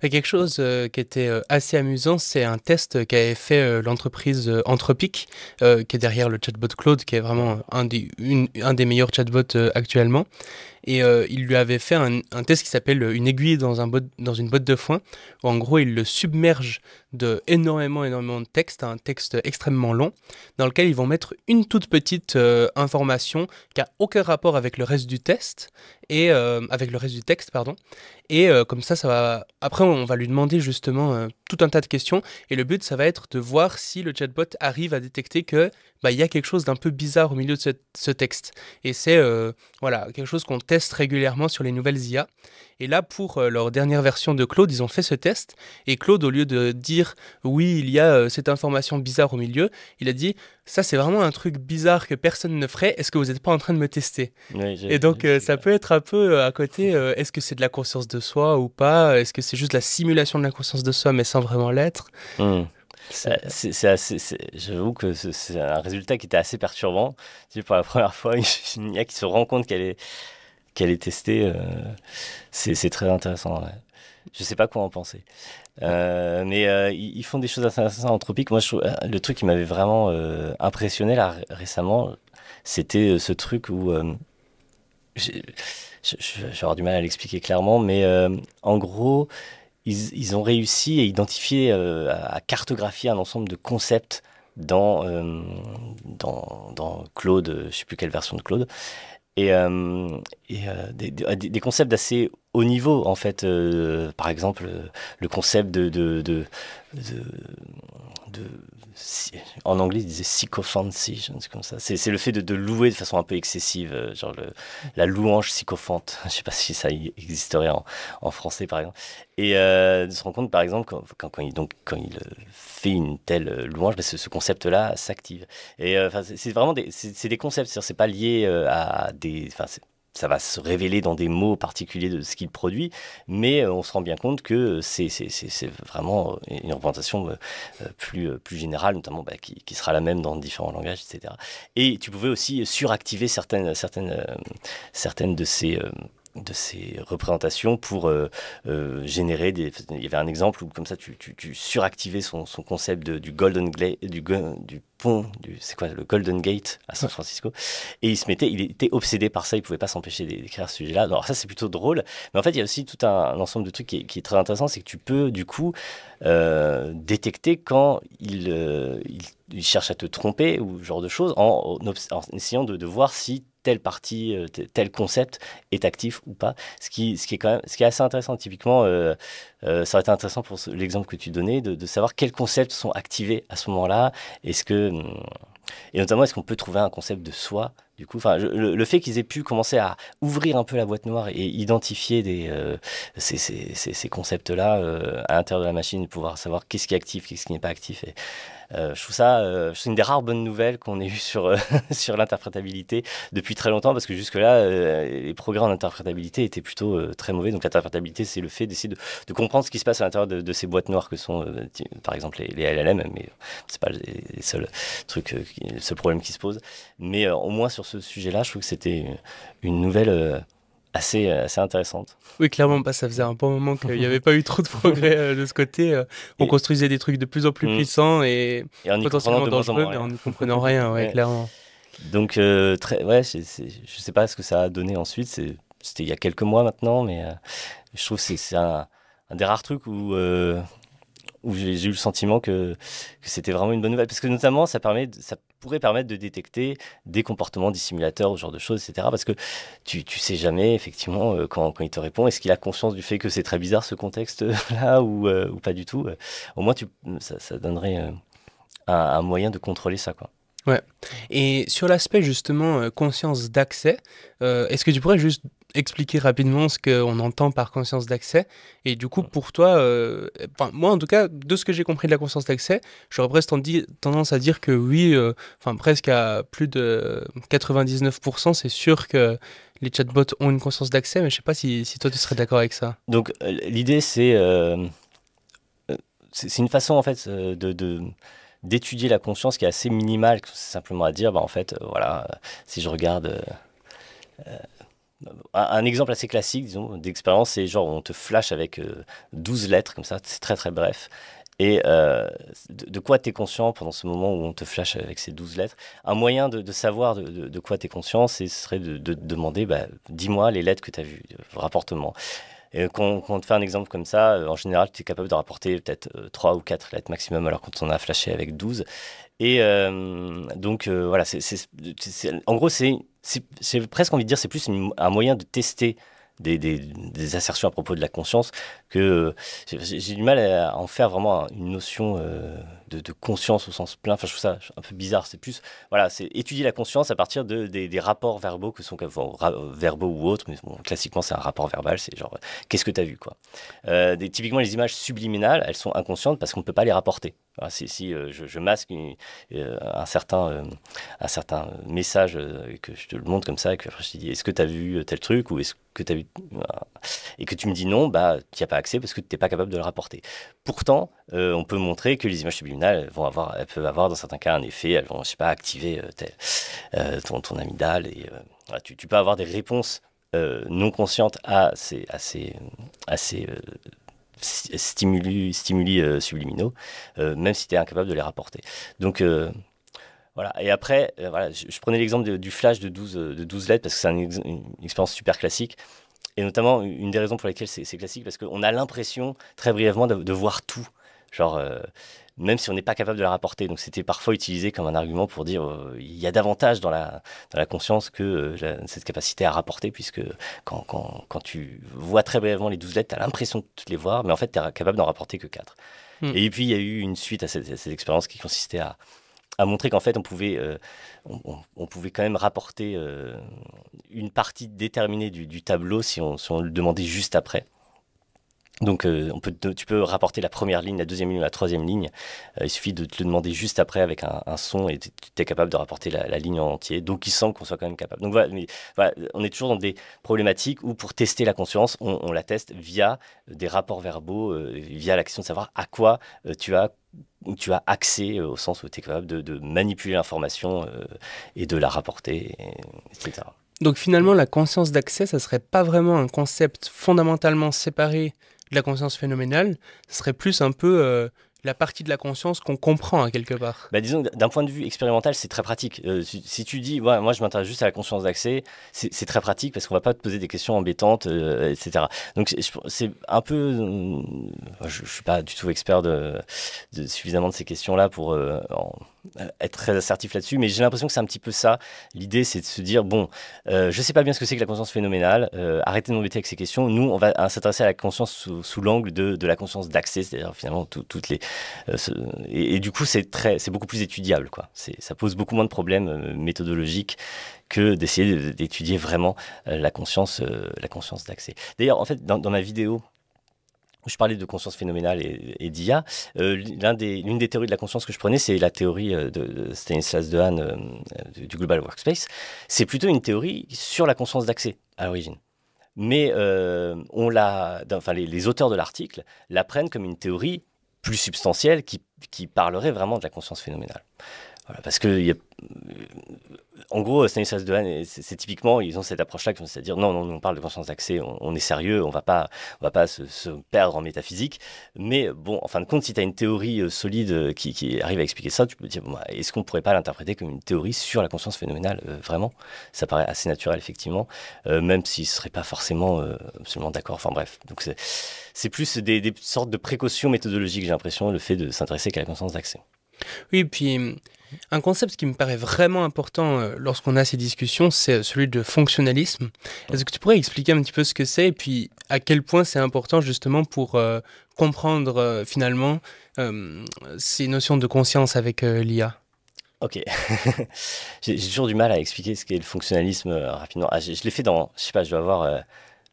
Et quelque chose qui était assez amusant, c'est un test qu'avait fait l'entreprise Anthropic, qui est derrière le chatbot Claude, qui est vraiment un des meilleurs chatbots actuellement. Et il lui avait fait un test qui s'appelle une aiguille dans une botte de foin, où en gros il le submerge de énormément de texte, un texte extrêmement long, dans lequel ils vont mettre une toute petite information qui a aucun rapport avec le reste du test, et avec le reste du texte, pardon. Et comme ça va. Après, on va lui demander justement tout un tas de questions, et le but, ça va être de voir si le chatbot arrive à détecter que il y a quelque chose d'un peu bizarre au milieu de ce texte. Et c'est voilà, quelque chose qu'on teste régulièrement sur les nouvelles IA. Et là, pour leur dernière version de Claude, ils ont fait ce test. Et Claude, au lieu de dire oui, il y a cette information bizarre au milieu, il a dit ça, c'est vraiment un truc bizarre que personne ne ferait. Est-ce que vous n'êtes pas en train de me tester? Oui, Et donc, ça peut être un peu à côté. Est-ce que c'est de la conscience de soi ou pas? Est-ce que c'est juste la simulation de la conscience de soi, mais sans vraiment l'être? J'avoue que c'est un résultat qui était assez perturbant. Tu sais, pour la première fois, une IA qui se rend compte qu'elle est testée, c'est très intéressant. Ouais. Je sais pas quoi en penser. Mais ils font des choses assez intéressantes Anthropique. Moi, le truc qui m'avait vraiment impressionné là, récemment, c'était ce truc où je vais avoir du mal à l'expliquer clairement, mais en gros, ils ont réussi à identifier, à cartographier un ensemble de concepts dans Claude, je sais plus quelle version de Claude, et des concepts d'assez haut niveau en fait. Par exemple, le concept de- de- en anglais ils disaient sycophancy, je ne sais comme ça. C'est le fait de louer de façon un peu excessive, genre la louange sycophante. Je sais pas si ça existerait en français par exemple. Et de se rendre compte par exemple quand il fait une telle louange, ce concept-là s'active. Et c'est vraiment c'est des concepts, c'est pas lié à des, ça va se révéler dans des mots particuliers de ce qu'il produit, mais on se rend bien compte que c'est vraiment une représentation plus générale, notamment qui sera la même dans différents langages, etc. Et tu pouvais aussi suractiver certaines de ces représentations pour générer il y avait un exemple où comme ça tu suractivais son concept du du pont, c'est quoi, le Golden Gate à San Francisco, et il était obsédé par ça, il pouvait pas s'empêcher d'écrire ce sujet-là. Alors ça c'est plutôt drôle, mais en fait il y a aussi tout un ensemble de trucs qui est très intéressant, c'est que tu peux du coup détecter quand il cherche à te tromper ou ce genre de choses en essayant de voir si telle partie, tel concept est actif ou pas. Ce qui est assez intéressant. Typiquement, ça aurait été intéressant pour l'exemple que tu donnais, de savoir quels concepts sont activés à ce moment-là. Et notamment, est-ce qu'on peut trouver un concept de soi du coup, le fait qu'ils aient pu commencer à ouvrir un peu la boîte noire et identifier ces concepts-là à l'intérieur de la machine, pouvoir savoir qu'est-ce qui est actif, qu'est-ce qui n'est pas actif. Et, je trouve ça c'est une des rares bonnes nouvelles qu'on ait eues sur l'interprétabilité depuis très longtemps, parce que jusque-là, les progrès en interprétabilité étaient plutôt très mauvais. Donc l'interprétabilité, c'est le fait d'essayer de comprendre ce qui se passe à l'intérieur de ces boîtes noires que sont, par exemple, les LLM, mais c'est pas les seuls trucs, le seul problème qui se pose. Mais au moins sur ce sujet-là, je trouve que c'était une nouvelle assez intéressante. Oui, clairement, ça faisait un bon moment qu'il n'y avait pas eu trop de progrès de ce côté. On construisait des trucs de plus en plus puissants et potentiellement dangereux, mais en n'y comprenant rien, ouais, clairement. Donc, ouais, je sais pas ce que ça a donné ensuite. C'était il y a quelques mois maintenant, mais je trouve que c'est un des rares trucs où j'ai eu le sentiment que c'était vraiment une bonne nouvelle. Parce que notamment, ça pourrait permettre de détecter des comportements dissimulateurs, ce genre de choses, etc. Parce que tu sais jamais, effectivement, quand il te répond, est-ce qu'il a conscience du fait que c'est très bizarre ce contexte-là ou pas du tout. Au moins, ça donnerait un moyen de contrôler ça, quoi. Ouais. Et sur l'aspect justement conscience d'accès, est-ce que tu pourrais juste expliquer rapidement ce qu'on entend par conscience d'accès? Et du coup, pour toi, enfin, moi en tout cas, de ce que j'ai compris de la conscience d'accès, j'aurais presque tendance à dire que oui, enfin presque à plus de 99%, c'est sûr que les chatbots ont une conscience d'accès, mais je sais pas si toi tu serais d'accord avec ça. Donc l'idée, c'est une façon en fait d'étudier la conscience qui est assez minimale, c'est simplement à dire, bah, en fait, voilà, si je regarde un exemple assez classique, disons, d'expérience, c'est genre on te flash avec 12 lettres, comme ça, c'est très très bref. Et de quoi tu es conscient pendant ce moment où on te flash avec ces 12 lettres. Un moyen de savoir de quoi tu es conscient, ce serait de demander, bah, dis-moi les lettres que tu as vues, rapporte-moi. Et quand on te fait un exemple comme ça, en général, tu es capable de rapporter peut-être 3 ou 4 lettres maximum, alors quand on a flashé avec 12. Et donc, voilà, en gros, j'ai presque envie de dire, c'est plus un moyen de tester des assertions à propos de la conscience que j'ai du mal à en faire vraiment une notion de conscience au sens plein. Enfin, je trouve ça un peu bizarre. C'est plus, voilà, c'est étudier la conscience à partir des rapports verbaux que sont enfin, verbaux ou autres. Mais bon, classiquement, c'est un rapport verbal. C'est genre, qu'est-ce que tu as vu, quoi. Typiquement, les images subliminales, elles sont inconscientes parce qu'on ne peut pas les rapporter. Voilà, si je masque un certain message et que je te le montre comme ça, et que après je te dis est-ce que tu as vu tel truc ou est-ce que tu as vu et que tu me dis non, bah tu n'y as pas accès parce que tu n'es pas capable de le rapporter. Pourtant, on peut montrer que les images subliminales elles peuvent avoir dans certains cas un effet, elles vont, je sais pas, activer ton amygdale et voilà, tu peux avoir des réponses non conscientes à ces stimuli subliminaux, même si tu es incapable de les rapporter. Donc, voilà. Et après, voilà, je prenais l'exemple du flash de 12 lettres parce que c'est une expérience super classique. Et notamment, une des raisons pour lesquelles c'est classique, parce qu'on a l'impression, très brièvement, de voir tout. Genre, même si on n'est pas capable de la rapporter. Donc, c'était parfois utilisé comme un argument pour dire il y a davantage dans la conscience que cette capacité à rapporter, puisque quand tu vois très brièvement les 12 lettres, tu as l'impression de toutes les voir, mais en fait, tu es capable d'en rapporter que 4. Hmm. Et puis, il y a eu une suite à cette expérience qui consistait à montrer qu'en fait, on pouvait quand même rapporter une partie déterminée du tableau si on le demandait juste après. Donc, tu peux rapporter la première ligne, la deuxième ligne, la troisième ligne. Il suffit de te le demander juste après avec un son et tu es capable de rapporter la ligne en entier. Donc, il semble qu'on soit quand même capable. Donc, voilà, voilà, on est toujours dans des problématiques où pour tester la conscience, on la teste via des rapports verbaux, via la question de savoir à quoi tu as accès au sens où tu es capable de manipuler l'information et de la rapporter, etc. Donc finalement, la conscience d'accès, ça serait pas vraiment un concept fondamentalement séparé de la conscience phénoménale, ce serait plus un peu la partie de la conscience qu'on comprend à quelque part. Bah, disons que d'un point de vue expérimental, c'est très pratique. Si tu dis, ouais, moi je m'intéresse juste à la conscience d'accès, c'est très pratique parce qu'on va pas te poser des questions embêtantes, etc. Donc c'est un peu, je suis pas du tout expert suffisamment de ces questions-là pour être très assertif là-dessus, mais j'ai l'impression que c'est un petit peu ça. L'idée, c'est de se dire, bon, je sais pas bien ce que c'est que la conscience phénoménale, arrêtez de m'embêter avec ces questions. Nous, on va s'intéresser à la conscience sous l'angle de la conscience d'accès, c'est-à-dire finalement toutes les... et du coup, c'est beaucoup plus étudiable, quoi. Ça pose beaucoup moins de problèmes méthodologiques que d'essayer d'étudier vraiment la conscience d'accès. D'ailleurs, en fait, dans ma vidéo, où je parlais de conscience phénoménale et d'IA, l'une des théories de la conscience que je prenais, c'est la théorie de Stanislas Dehaene du Global Workspace. C'est plutôt une théorie sur la conscience d'accès à l'origine. Mais les auteurs de l'article la prennent comme une théorie plus substantielle qui parlerait vraiment de la conscience phénoménale. Voilà, parce que en gros, Stanislas Dehaene, c'est typiquement, ils ont cette approche-là, c'est-à-dire non, on parle de conscience d'accès, on est sérieux, on va pas se perdre en métaphysique. Mais bon, en fin de compte, si tu as une théorie solide qui arrive à expliquer ça, tu peux te dire, bon, est-ce qu'on pourrait pas l'interpréter comme une théorie sur la conscience phénoménale vraiment? Ça paraît assez naturel, effectivement, même s'ils ne seraient pas forcément absolument d'accord. Enfin bref, donc c'est plus des sortes de précautions méthodologiques, j'ai l'impression, le fait de s'intéresser qu'à la conscience d'accès. Oui, puis Un concept qui me paraît vraiment important lorsqu'on a ces discussions, c'est celui de fonctionnalisme. Est-ce que tu pourrais expliquer un petit peu ce que c'est et puis à quel point c'est important justement pour comprendre finalement ces notions de conscience avec l'IA? Ok, j'ai toujours du mal à expliquer ce qu'est le fonctionnalisme rapidement. Ah, je l'ai fait dans, je sais pas, je dois avoir,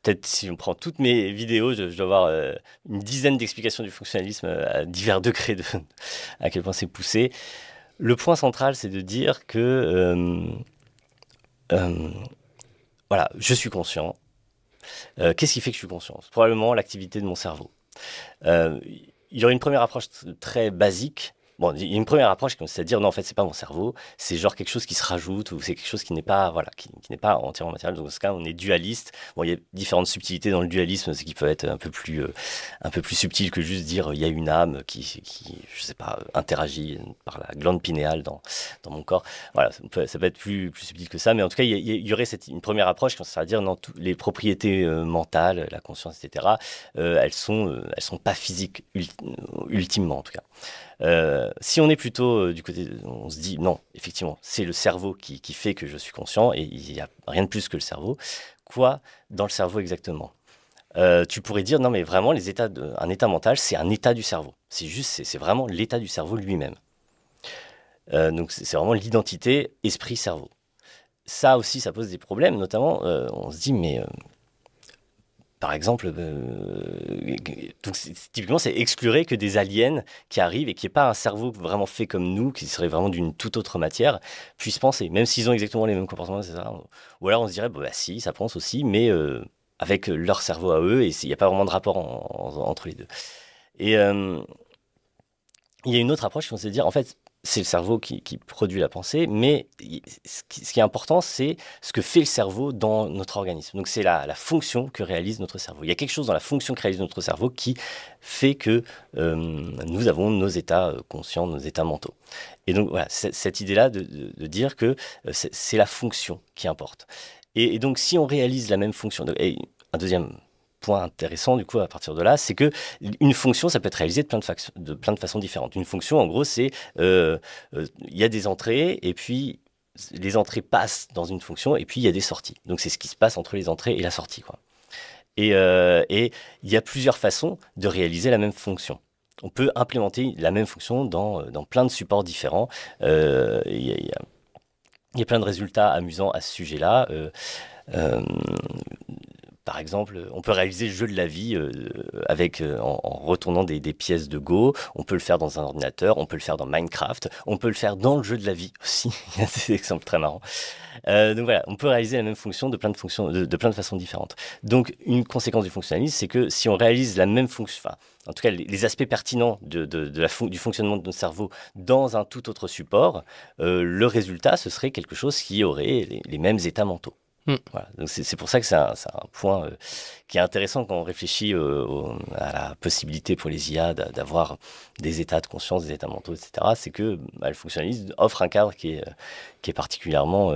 peut-être si on prend toutes mes vidéos, je dois avoir une dizaine d'explications du fonctionnalisme à divers degrés de à quel point c'est poussé. Le point central, c'est de dire que, voilà, je suis conscient. Qu'est-ce qui fait que je suis conscient? C'est probablement l'activité de mon cerveau. Il y aurait une première approche très basique. Bon, il y a une première approche, c'est à dire non, en fait, c'est pas mon cerveau, c'est genre quelque chose qui se rajoute ou c'est quelque chose qui n'est pas, voilà, qui n'est pas entièrement matériel. Donc, dans ce cas, on est dualiste. Bon, il y a différentes subtilités dans le dualisme, ce qui peut être un peu plus subtil que juste dire il y a une âme qui, je sais pas, interagit par la glande pinéale dans mon corps. Voilà, ça peut être plus subtil que ça, mais en tout cas, il y aurait une première approche qui consiste à dire non, les propriétés mentales, la conscience, etc., elles sont pas physiques, ultimement en tout cas. Si on est plutôt du côté, on se dit non, effectivement, c'est le cerveau qui fait que je suis conscient et il n'y a rien de plus que le cerveau. Quoi dans le cerveau exactement? Tu pourrais dire non, mais vraiment, un état mental, c'est un état du cerveau. C'est vraiment l'état du cerveau lui-même. Donc c'est vraiment l'identité esprit-cerveau. Ça aussi, ça pose des problèmes, notamment, on se dit mais par exemple, donc typiquement, c'est exclurait que des aliens qui arrivent et qui n'aient pas un cerveau vraiment fait comme nous, qui serait vraiment d'une toute autre matière, puissent penser, même s'ils ont exactement les mêmes comportements, etc. Ou alors on se dirait, bah si, ça pense aussi, mais avec leur cerveau à eux, et il n'y a pas vraiment de rapport entre les deux. Et il y a une autre approche qui consiste à dire, en fait, c'est le cerveau qui produit la pensée, mais ce qui est important, c'est ce que fait le cerveau dans notre organisme. Donc c'est la fonction que réalise notre cerveau. Il y a quelque chose dans la fonction que réalise notre cerveau qui fait que nous avons nos états conscients, nos états mentaux. Et donc voilà, cette idée-là de dire que c'est la fonction qui importe. Et donc si on réalise la même fonction, et un deuxième point intéressant du coup à partir de là, c'est que une fonction, ça peut être réalisé de plein de façons différentes. Une fonction, en gros, c'est il y a des entrées et puis les entrées passent dans une fonction et puis il y a des sorties. Donc c'est ce qui se passe entre les entrées et la sortie, quoi. Et il y a plusieurs façons de réaliser la même fonction. On peut implémenter la même fonction dans plein de supports différents. Il y a plein de résultats amusants à ce sujet-là. Par exemple, on peut réaliser le jeu de la vie en retournant des pièces de Go. On peut le faire dans un ordinateur, on peut le faire dans Minecraft, on peut le faire dans le jeu de la vie aussi. Il y a des exemples très marrants. Donc voilà, on peut réaliser la même fonction de plein de façons différentes. Donc une conséquence du fonctionnalisme, c'est que si on réalise la même fonction, enfin, en tout cas les aspects pertinents du fonctionnement de notre cerveau dans un tout autre support, le résultat, ce serait quelque chose qui aurait les mêmes états mentaux. Voilà. Donc c'est pour ça que c'est un point qui est intéressant quand on réfléchit à la possibilité pour les IA d'avoir des états de conscience, des états mentaux, etc. C'est que le fonctionnalisme offre un cadre qui est particulièrement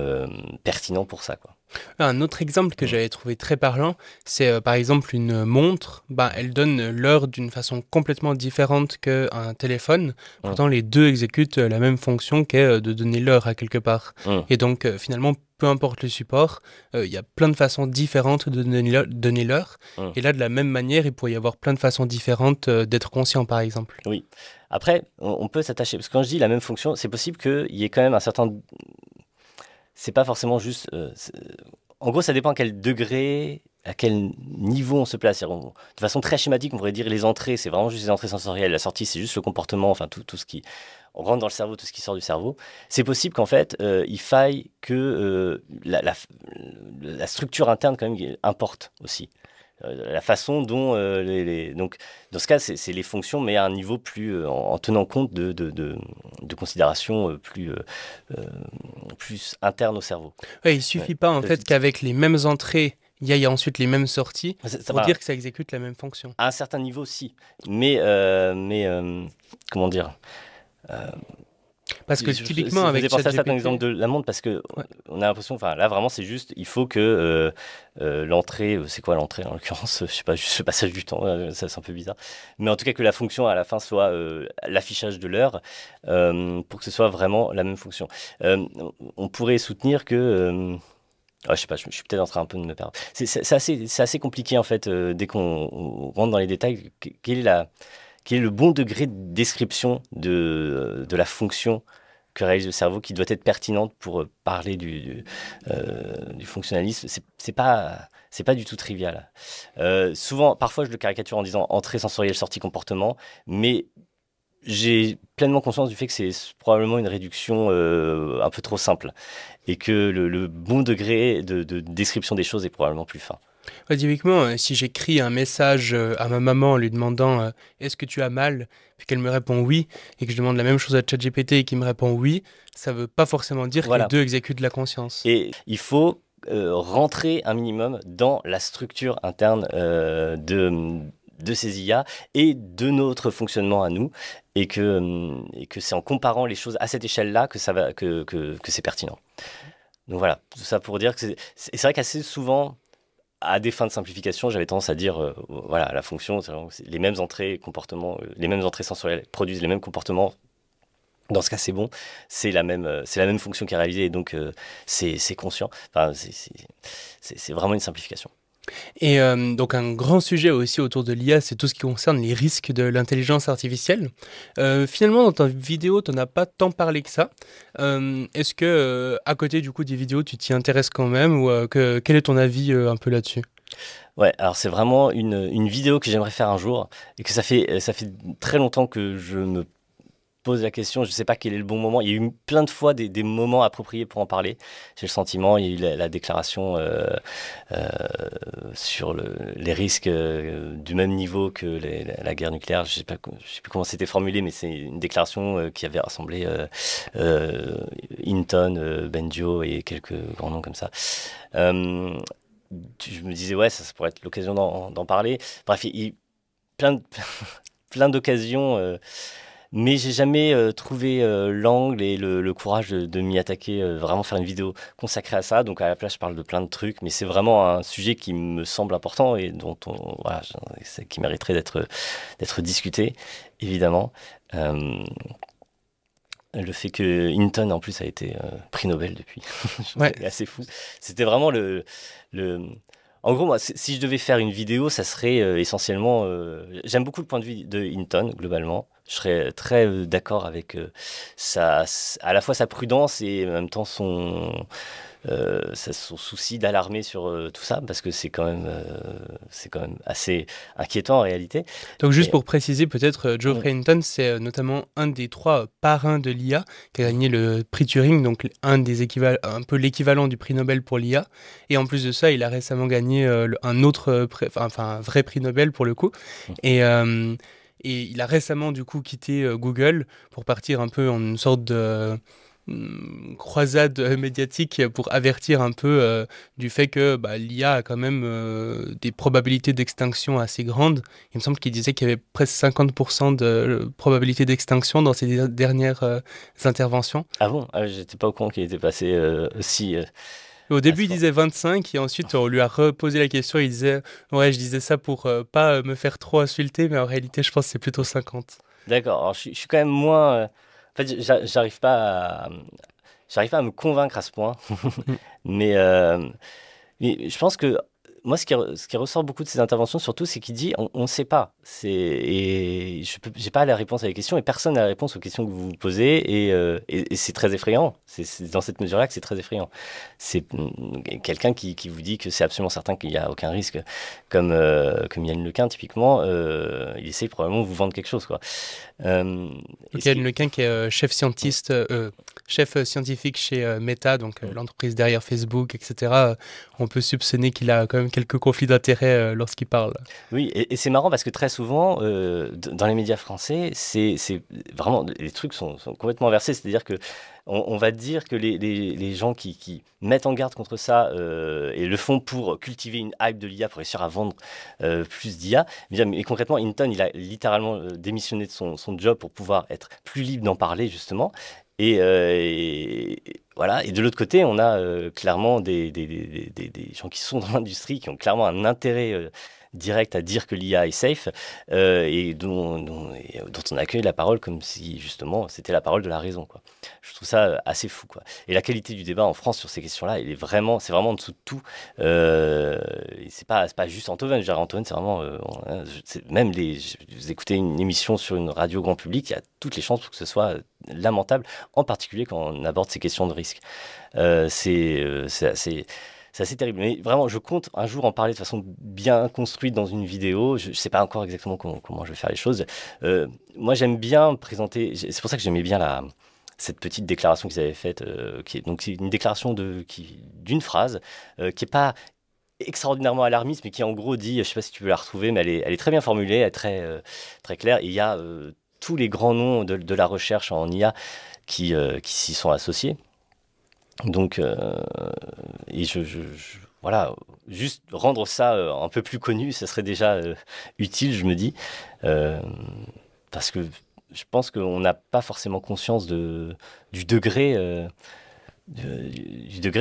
pertinent pour ça, quoi. Un autre exemple que j'avais trouvé très parlant, c'est par exemple une montre. Elle donne l'heure d'une façon complètement différente qu'un téléphone. Pourtant, les deux exécutent la même fonction qu'est de donner l'heure à quelque part. Et donc, finalement, peu importe le support, il y a plein de façons différentes de donner l'heure. Et là, de la même manière, il pourrait y avoir plein de façons différentes d'être conscient, par exemple. Oui. Après, on peut s'attacher. Parce que quand je dis la même fonction, c'est possible qu'il y ait quand même un certain... C'est pas forcément juste... En gros, ça dépend à quel degré, à quel niveau on se place. De façon très schématique, on pourrait dire les entrées, c'est vraiment juste les entrées sensorielles. La sortie, c'est juste le comportement, enfin tout ce qui... On rentre dans le cerveau, tout ce qui sort du cerveau. C'est possible qu'en fait, il faille que la structure interne quand même importe aussi. La façon dont donc dans ce cas c'est les fonctions mais à un niveau plus en tenant compte de considérations plus internes au cerveau. Ouais, il suffit pas en fait qu'avec les mêmes entrées il y a ensuite les mêmes sorties pour dire que ça exécute la même fonction. À un certain niveau si, mais comment dire Parce que typiquement ça me avec faisait penser à ça comme ChatGPT, exemple de la montre parce que ouais. on a l'impression, enfin là vraiment c'est juste, il faut que l'entrée, c'est quoi l'entrée en l'occurrence? Je sais pas, juste le passage du temps, ça c'est un peu bizarre. Mais en tout cas que la fonction à la fin soit l'affichage de l'heure pour que ce soit vraiment la même fonction. On pourrait soutenir que je sais pas, je suis peut-être en train un peu de me perdre. C'est assez compliqué en fait dès qu'on rentre dans les détails. Quel est le bon degré de description de la fonction que réalise le cerveau qui doit être pertinente pour parler du fonctionnalisme? C'est pas du tout trivial. Souvent, parfois, je le caricature en disant entrée sensorielle, sortie comportement, mais j'ai pleinement conscience du fait que c'est probablement une réduction un peu trop simple et que le bon degré de description des choses est probablement plus fin. Ouais, typiquement, si j'écris un message à ma maman en lui demandant est-ce que tu as mal, puis qu'elle me répond oui, et que je demande la même chose à ChatGPT et qu'il me répond oui, ça veut pas forcément dire que les Voilà. deux exécutent la conscience. Et il faut rentrer un minimum dans la structure interne de ces IA et de notre fonctionnement à nous, et que c'est en comparant les choses à cette échelle-là que c'est pertinent. Donc voilà, tout ça pour dire que c'est vrai qu'assez souvent, à des fins de simplification, j'avais tendance à dire, voilà, la fonction, c'est les mêmes entrées comportements, les mêmes entrées sensorielles produisent les mêmes comportements. Dans ce cas, c'est bon, c'est la même fonction qui est réalisée, et donc c'est conscient. Enfin, c'est vraiment une simplification. Et donc un grand sujet aussi autour de l'IA, c'est tout ce qui concerne les risques de l'intelligence artificielle. Finalement, dans ta vidéo, tu n'en as pas tant parlé que ça. Est-ce que, à côté du coup des vidéos, tu t'y intéresses quand même ou quel est ton avis un peu là-dessus? Ouais, alors c'est vraiment une vidéo que j'aimerais faire un jour, et que ça fait très longtemps que je me pose la question, je ne sais pas quel est le bon moment. Il y a eu plein de fois des moments appropriés pour en parler. J'ai le sentiment, il y a eu la déclaration sur les risques du même niveau que la guerre nucléaire. Je ne sais plus comment c'était formulé, mais c'est une déclaration qui avait rassemblé Hinton, Benjo et quelques grands noms comme ça. Je me disais, ouais, ça pourrait être l'occasion d'en parler. Bref, il y a eu plein, plein d'occasions. Mais j'ai jamais trouvé l'angle et le courage de m'y attaquer, vraiment faire une vidéo consacrée à ça. Donc à la place, je parle de plein de trucs, mais c'est vraiment un sujet qui me semble important et voilà, qui mériterait d'être discuté, évidemment. Le fait que Hinton, en plus, a été prix Nobel depuis, Ouais. c'est assez fou. C'était vraiment En gros, moi, si je devais faire une vidéo, ça serait essentiellement... J'aime beaucoup le point de vue de Hinton, globalement. Je serais très d'accord avec à la fois sa prudence et en même temps son souci d'alarmer sur tout ça, parce que c'est quand même assez inquiétant en réalité. Donc juste Et, pour préciser, peut-être, Geoffrey Hinton, c'est notamment un des 3 parrains de l'IA qui a gagné le prix Turing, donc un peu l'équivalent du prix Nobel pour l'IA. Et en plus de ça, il a récemment gagné un autre, un vrai prix Nobel pour le coup. Et il a récemment du coup quitté Google pour partir un peu en une sorte de croisade médiatique pour avertir un peu du fait que l'IA a quand même des probabilités d'extinction assez grandes. Il me semble qu'il disait qu'il y avait presque 50% de probabilité d'extinction dans ses dernières interventions. ah bon, j'étais pas au courant qu'il était passé aussi... Au à début, ce il point. disait 25 et ensuite on lui a reposé la question. Il disait ouais, je disais ça pour pas me faire trop insulter, mais en réalité, je pense que c'est plutôt 50. D'accord, alors je suis quand même moins... En fait, j'arrive pas à me convaincre à ce point, Mm. mais je pense que moi, ce qui ressort beaucoup de ces interventions, surtout, c'est qu'il dit on ne sait pas. Et j'ai pas la réponse à les questions, et personne n'a la réponse aux questions que vous vous posez, et c'est très effrayant. C'est dans cette mesure-là que c'est très effrayant. C'est quelqu'un qui vous dit que c'est absolument certain qu'il n'y a aucun risque, comme Yann Lequin, typiquement, il essaye probablement de vous vendre quelque chose, quoi. Donc Yann Lequin qui est chef scientifique chez Meta, donc l'entreprise derrière Facebook, etc. On peut soupçonner qu'il a quand même quelques conflits d'intérêts lorsqu'il parle. Oui, et c'est marrant parce que très souvent, dans les médias français, c'est vraiment, les trucs sont complètement inversés. C'est-à-dire que on va dire que les gens qui mettent en garde contre ça et le font pour cultiver une hype de l'IA, pour réussir à vendre plus d'IA. Mais concrètement, Hinton, il a littéralement démissionné de son job pour pouvoir être plus libre d'en parler, justement. Voilà. Et de l'autre côté, on a clairement des gens qui sont dans l'industrie, qui ont clairement un intérêt direct à dire que l'IA est safe et dont on accueille la parole comme si justement c'était la parole de la raison, quoi. Je trouve ça assez fou, quoi. Et la qualité du débat en France sur ces questions-là, c'est vraiment en dessous de tout. Et c'est pas juste Antoven. Je dirais Antoven, c'est vraiment même vous écoutez une émission sur une radio grand public, il y a toutes les chances pour que ce soit lamentable, en particulier quand on aborde ces questions de risque. C'est assez terrible. Mais vraiment, je compte un jour en parler de façon bien construite dans une vidéo. Je ne sais pas encore exactement comment je vais faire les choses. Moi, j'aime bien présenter. C'est pour ça que j'aimais bien cette petite déclaration qu'ils avaient faite. Donc, c'est une déclaration d'une phrase qui n'est pas extraordinairement alarmiste, mais qui en gros dit, je ne sais pas si tu peux la retrouver, mais elle est très bien formulée, elle est très claire. Et il y a tous les grands noms de la recherche en IA qui s'y sont associés. Donc, voilà, juste rendre ça un peu plus connu, ça serait déjà utile, je me dis, parce que je pense qu'on n'a pas forcément conscience du degré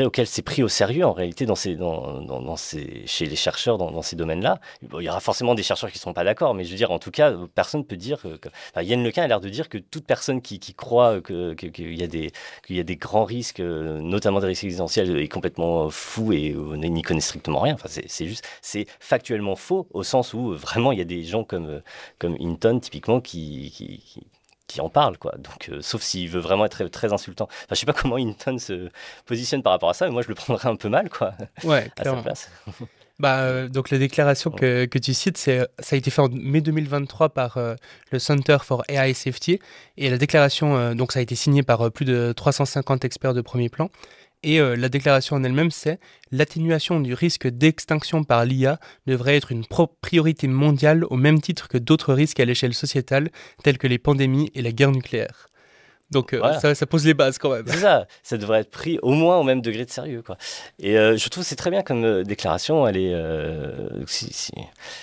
auquel c'est pris au sérieux en réalité chez les chercheurs dans ces domaines-là. Bon, il y aura forcément des chercheurs qui ne seront pas d'accord, mais je veux dire, en tout cas, personne ne peut dire enfin, Yann Lequin a l'air de dire que toute personne qui croit qu'il y a des grands risques, notamment des risques existentiels, est complètement fou et n'y connaît strictement rien. Enfin, c'est factuellement faux, au sens où vraiment il y a des gens comme Hinton, typiquement, qui en parle, quoi. Donc, sauf s'il veut vraiment être très, très insultant. Enfin, je sais pas comment Hinton se positionne par rapport à ça, mais moi, je le prendrais un peu mal, quoi, Ouais, à sa clairement. place. Donc la déclaration que tu cites, ça a été fait en mai 2023 par le Center for AI Safety. Et la déclaration, donc ça a été signé par plus de 350 experts de premier plan. Et la déclaration en elle-même, c'est l'atténuation du risque d'extinction par l'IA devrait être une priorité mondiale au même titre que d'autres risques à l'échelle sociétale, tels que les pandémies et la guerre nucléaire. Donc Voilà. ça pose les bases quand même. C'est ça, ça devrait être pris au moins au même degré de sérieux, quoi. Et je trouve que c'est très bien comme déclaration. Elle est,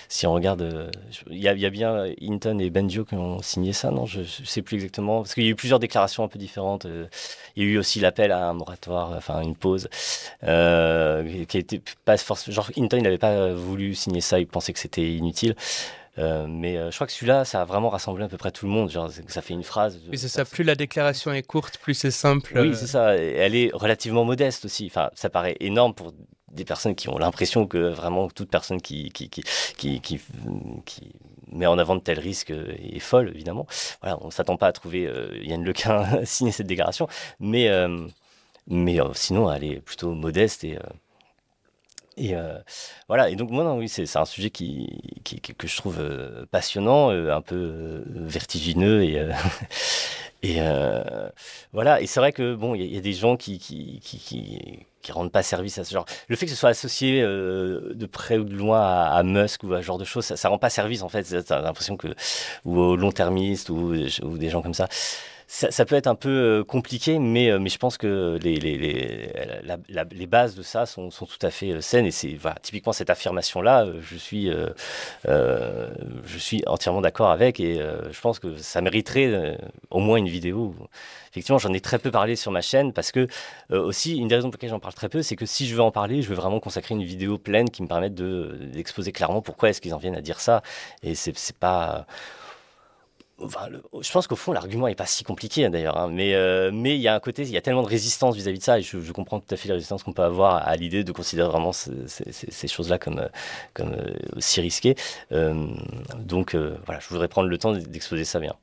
si on regarde, il y a bien Hinton et Benjo qui ont signé ça, non? Je sais plus exactement, parce qu'il y a eu plusieurs déclarations un peu différentes. Il y a eu aussi l'appel à un moratoire, enfin une pause, qui a été pas forcément. Genre Hinton, il n'avait pas voulu signer ça, il pensait que c'était inutile. Mais je crois que celui-là, ça a vraiment rassemblé à peu près tout le monde. Genre, ça fait une phrase. Et c'est ça, plus la déclaration est courte, plus c'est simple. Oui, c'est ça. Et elle est relativement modeste aussi. Enfin, ça paraît énorme pour des personnes qui ont l'impression que vraiment toute personne qui met en avant de tels risques est folle, évidemment. Voilà, on ne s'attend pas à trouver Yann Lequin signer cette déclaration. Mais sinon, elle est plutôt modeste et voilà, et donc moi, non, oui, c'est un sujet que je trouve passionnant, un peu vertigineux, et voilà, et c'est vrai que bon, il y a des gens qui rendent pas service à ce genre. Le fait que ce soit associé de près ou de loin à Musk ou à ce genre de choses, ça rend pas service en fait. T'as l'impression ou aux long-termistes ou des gens comme ça. Ça peut être un peu compliqué, mais je pense que les bases de ça sont tout à fait saines. Et c'est voilà, typiquement cette affirmation-là, je suis entièrement d'accord avec. Et je pense que ça mériterait au moins une vidéo. Effectivement, j'en ai très peu parlé sur ma chaîne parce que aussi, une des raisons pour lesquelles j'en parle très peu, c'est que si je veux en parler, je veux vraiment consacrer une vidéo pleine qui me permette d'exposer clairement pourquoi est-ce qu'ils en viennent à dire ça. Et c'est pas... Enfin, je pense qu'au fond, l'argument n'est pas si compliqué d'ailleurs, hein, mais il y a un côté, il y a tellement de résistance vis-à-vis de ça, et je comprends tout à fait la résistance qu'on peut avoir à l'idée de considérer vraiment ces choses-là comme si risquées. Donc voilà, je voudrais prendre le temps d'exposer ça bien.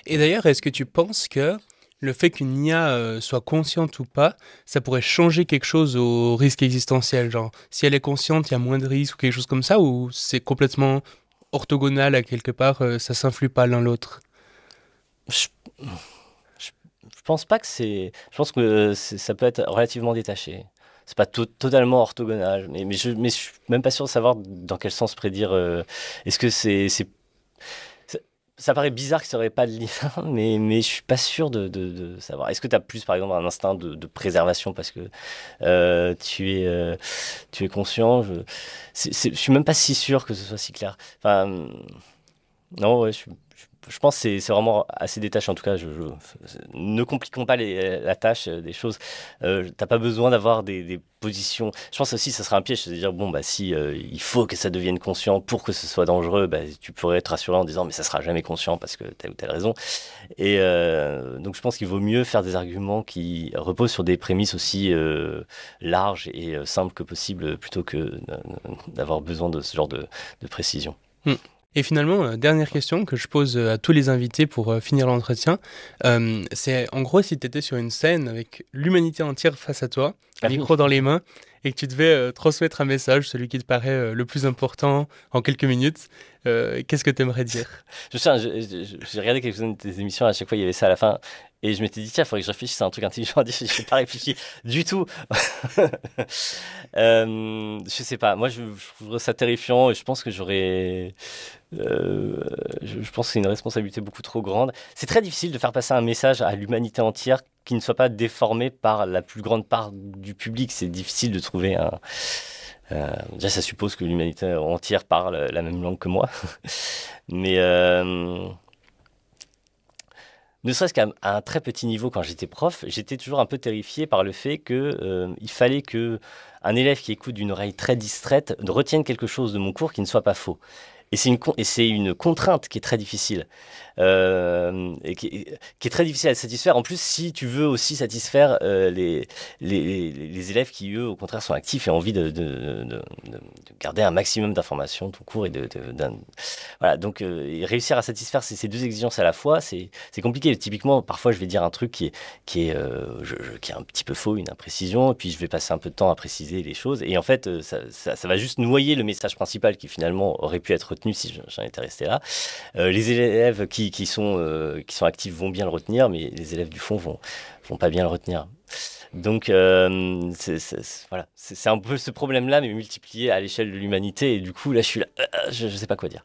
Et d'ailleurs, est-ce que tu penses que le fait qu'une IA soit consciente ou pas, ça pourrait changer quelque chose au risque existentiel? Genre, si elle est consciente, il y a moins de risques ou quelque chose comme ça, ou c'est complètement orthogonal à quelque part, ça s'influe pas l'un l'autre? Je, je, je pense pas que c'est. Je pense que ça peut être relativement détaché. C'est pas totalement orthogonal, mais je suis même pas sûr de savoir dans quel sens prédire. Est-ce que c'est Ça, ça paraît bizarre que ça n'aurait pas de lien, mais je suis pas sûr de savoir. Est-ce que tu as plus, par exemple, un instinct de préservation parce que tu es conscient? Je suis même pas si sûr que ce soit si clair. Enfin, non, ouais, je pense que c'est vraiment assez détaché. En tout cas, ne compliquons pas la tâche des choses. T'as pas besoin d'avoir des positions. Je pense aussi que ça serait un piège, c'est de dire bon bah si il faut que ça devienne conscient pour que ce soit dangereux, bah, tu pourrais être rassuré en disant mais ça sera jamais conscient parce que telle ou telle raison. Et donc je pense qu'il vaut mieux faire des arguments qui reposent sur des prémices aussi larges et simples que possible plutôt que d'avoir besoin de ce genre de précision. Hmm. Et finalement, dernière question que je pose à tous les invités pour finir l'entretien, c'est en gros si tu étais sur une scène avec l'humanité entière face à toi, un micro dans les mains, et que tu devais transmettre un message, celui qui te paraît le plus important en quelques minutes, qu'est-ce que tu aimerais dire? Je sais, j'ai regardé quelques-unes de tes émissions, à chaque fois il y avait ça à la fin, et je m'étais dit, tiens, il faudrait que je réfléchisse à un truc intelligent à dire, je n'ai pas réfléchi du tout. Je sais pas, moi je trouve ça terrifiant, et je pense que je pense que c'est une responsabilité beaucoup trop grande. C'est très difficile de faire passer un message à l'humanité entière qui ne soit pas déformé par la plus grande part du public. C'est difficile de trouver un... déjà, ça suppose que l'humanité entière parle la même langue que moi. Mais ne serait-ce qu'à un très petit niveau, quand j'étais prof, j'étais toujours un peu terrifié par le fait que il fallait que un élève qui écoute d'une oreille très distraite retienne quelque chose de mon cours qui ne soit pas faux. Et c'est une contrainte qui est très difficile. Et qui est très difficile à satisfaire. En plus, si tu veux aussi satisfaire les élèves qui, eux, au contraire, sont actifs et ont envie de garder un maximum d'informations de ton cours. Voilà, donc et réussir à satisfaire ces deux exigences à la fois, c'est compliqué. Typiquement, parfois, je vais dire un truc qui est un petit peu faux, une imprécision, et puis je vais passer un peu de temps à préciser les choses. Et en fait, ça va juste noyer le message principal qui, finalement, aurait pu être retenu si j'en étais resté là. Les élèves qui sont actifs vont bien le retenir, mais les élèves du fond vont pas bien le retenir. Donc, voilà, c'est un peu ce problème-là, mais multiplié à l'échelle de l'humanité. Et du coup, là, je suis là, je sais pas quoi dire.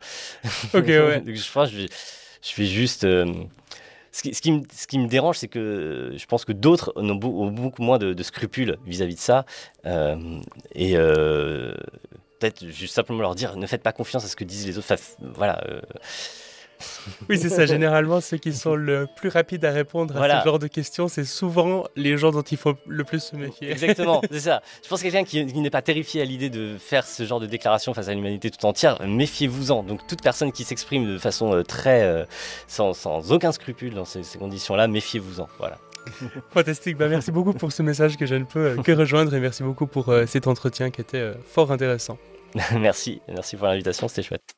Ok, ouais. Donc, je pense que je vais juste... ce qui me dérange, c'est que je pense que d'autres ont beaucoup moins de scrupules vis-à-vis de ça. Et peut-être juste simplement leur dire, ne faites pas confiance à ce que disent les autres. Enfin, voilà. Oui, c'est ça. Généralement, ceux qui sont le plus rapides à répondre à Voilà. ce genre de questions, c'est souvent les gens dont il faut le plus se méfier. Exactement, c'est ça. Je pense que quelqu'un qui n'est pas terrifié à l'idée de faire ce genre de déclaration face à l'humanité tout entière, méfiez-vous-en. Donc toute personne qui s'exprime de façon sans aucun scrupule dans ces conditions-là, méfiez-vous-en. Voilà. Fantastique. Bah, merci beaucoup pour ce message que je ne peux que rejoindre et merci beaucoup pour cet entretien qui était fort intéressant. Merci pour l'invitation, c'était chouette.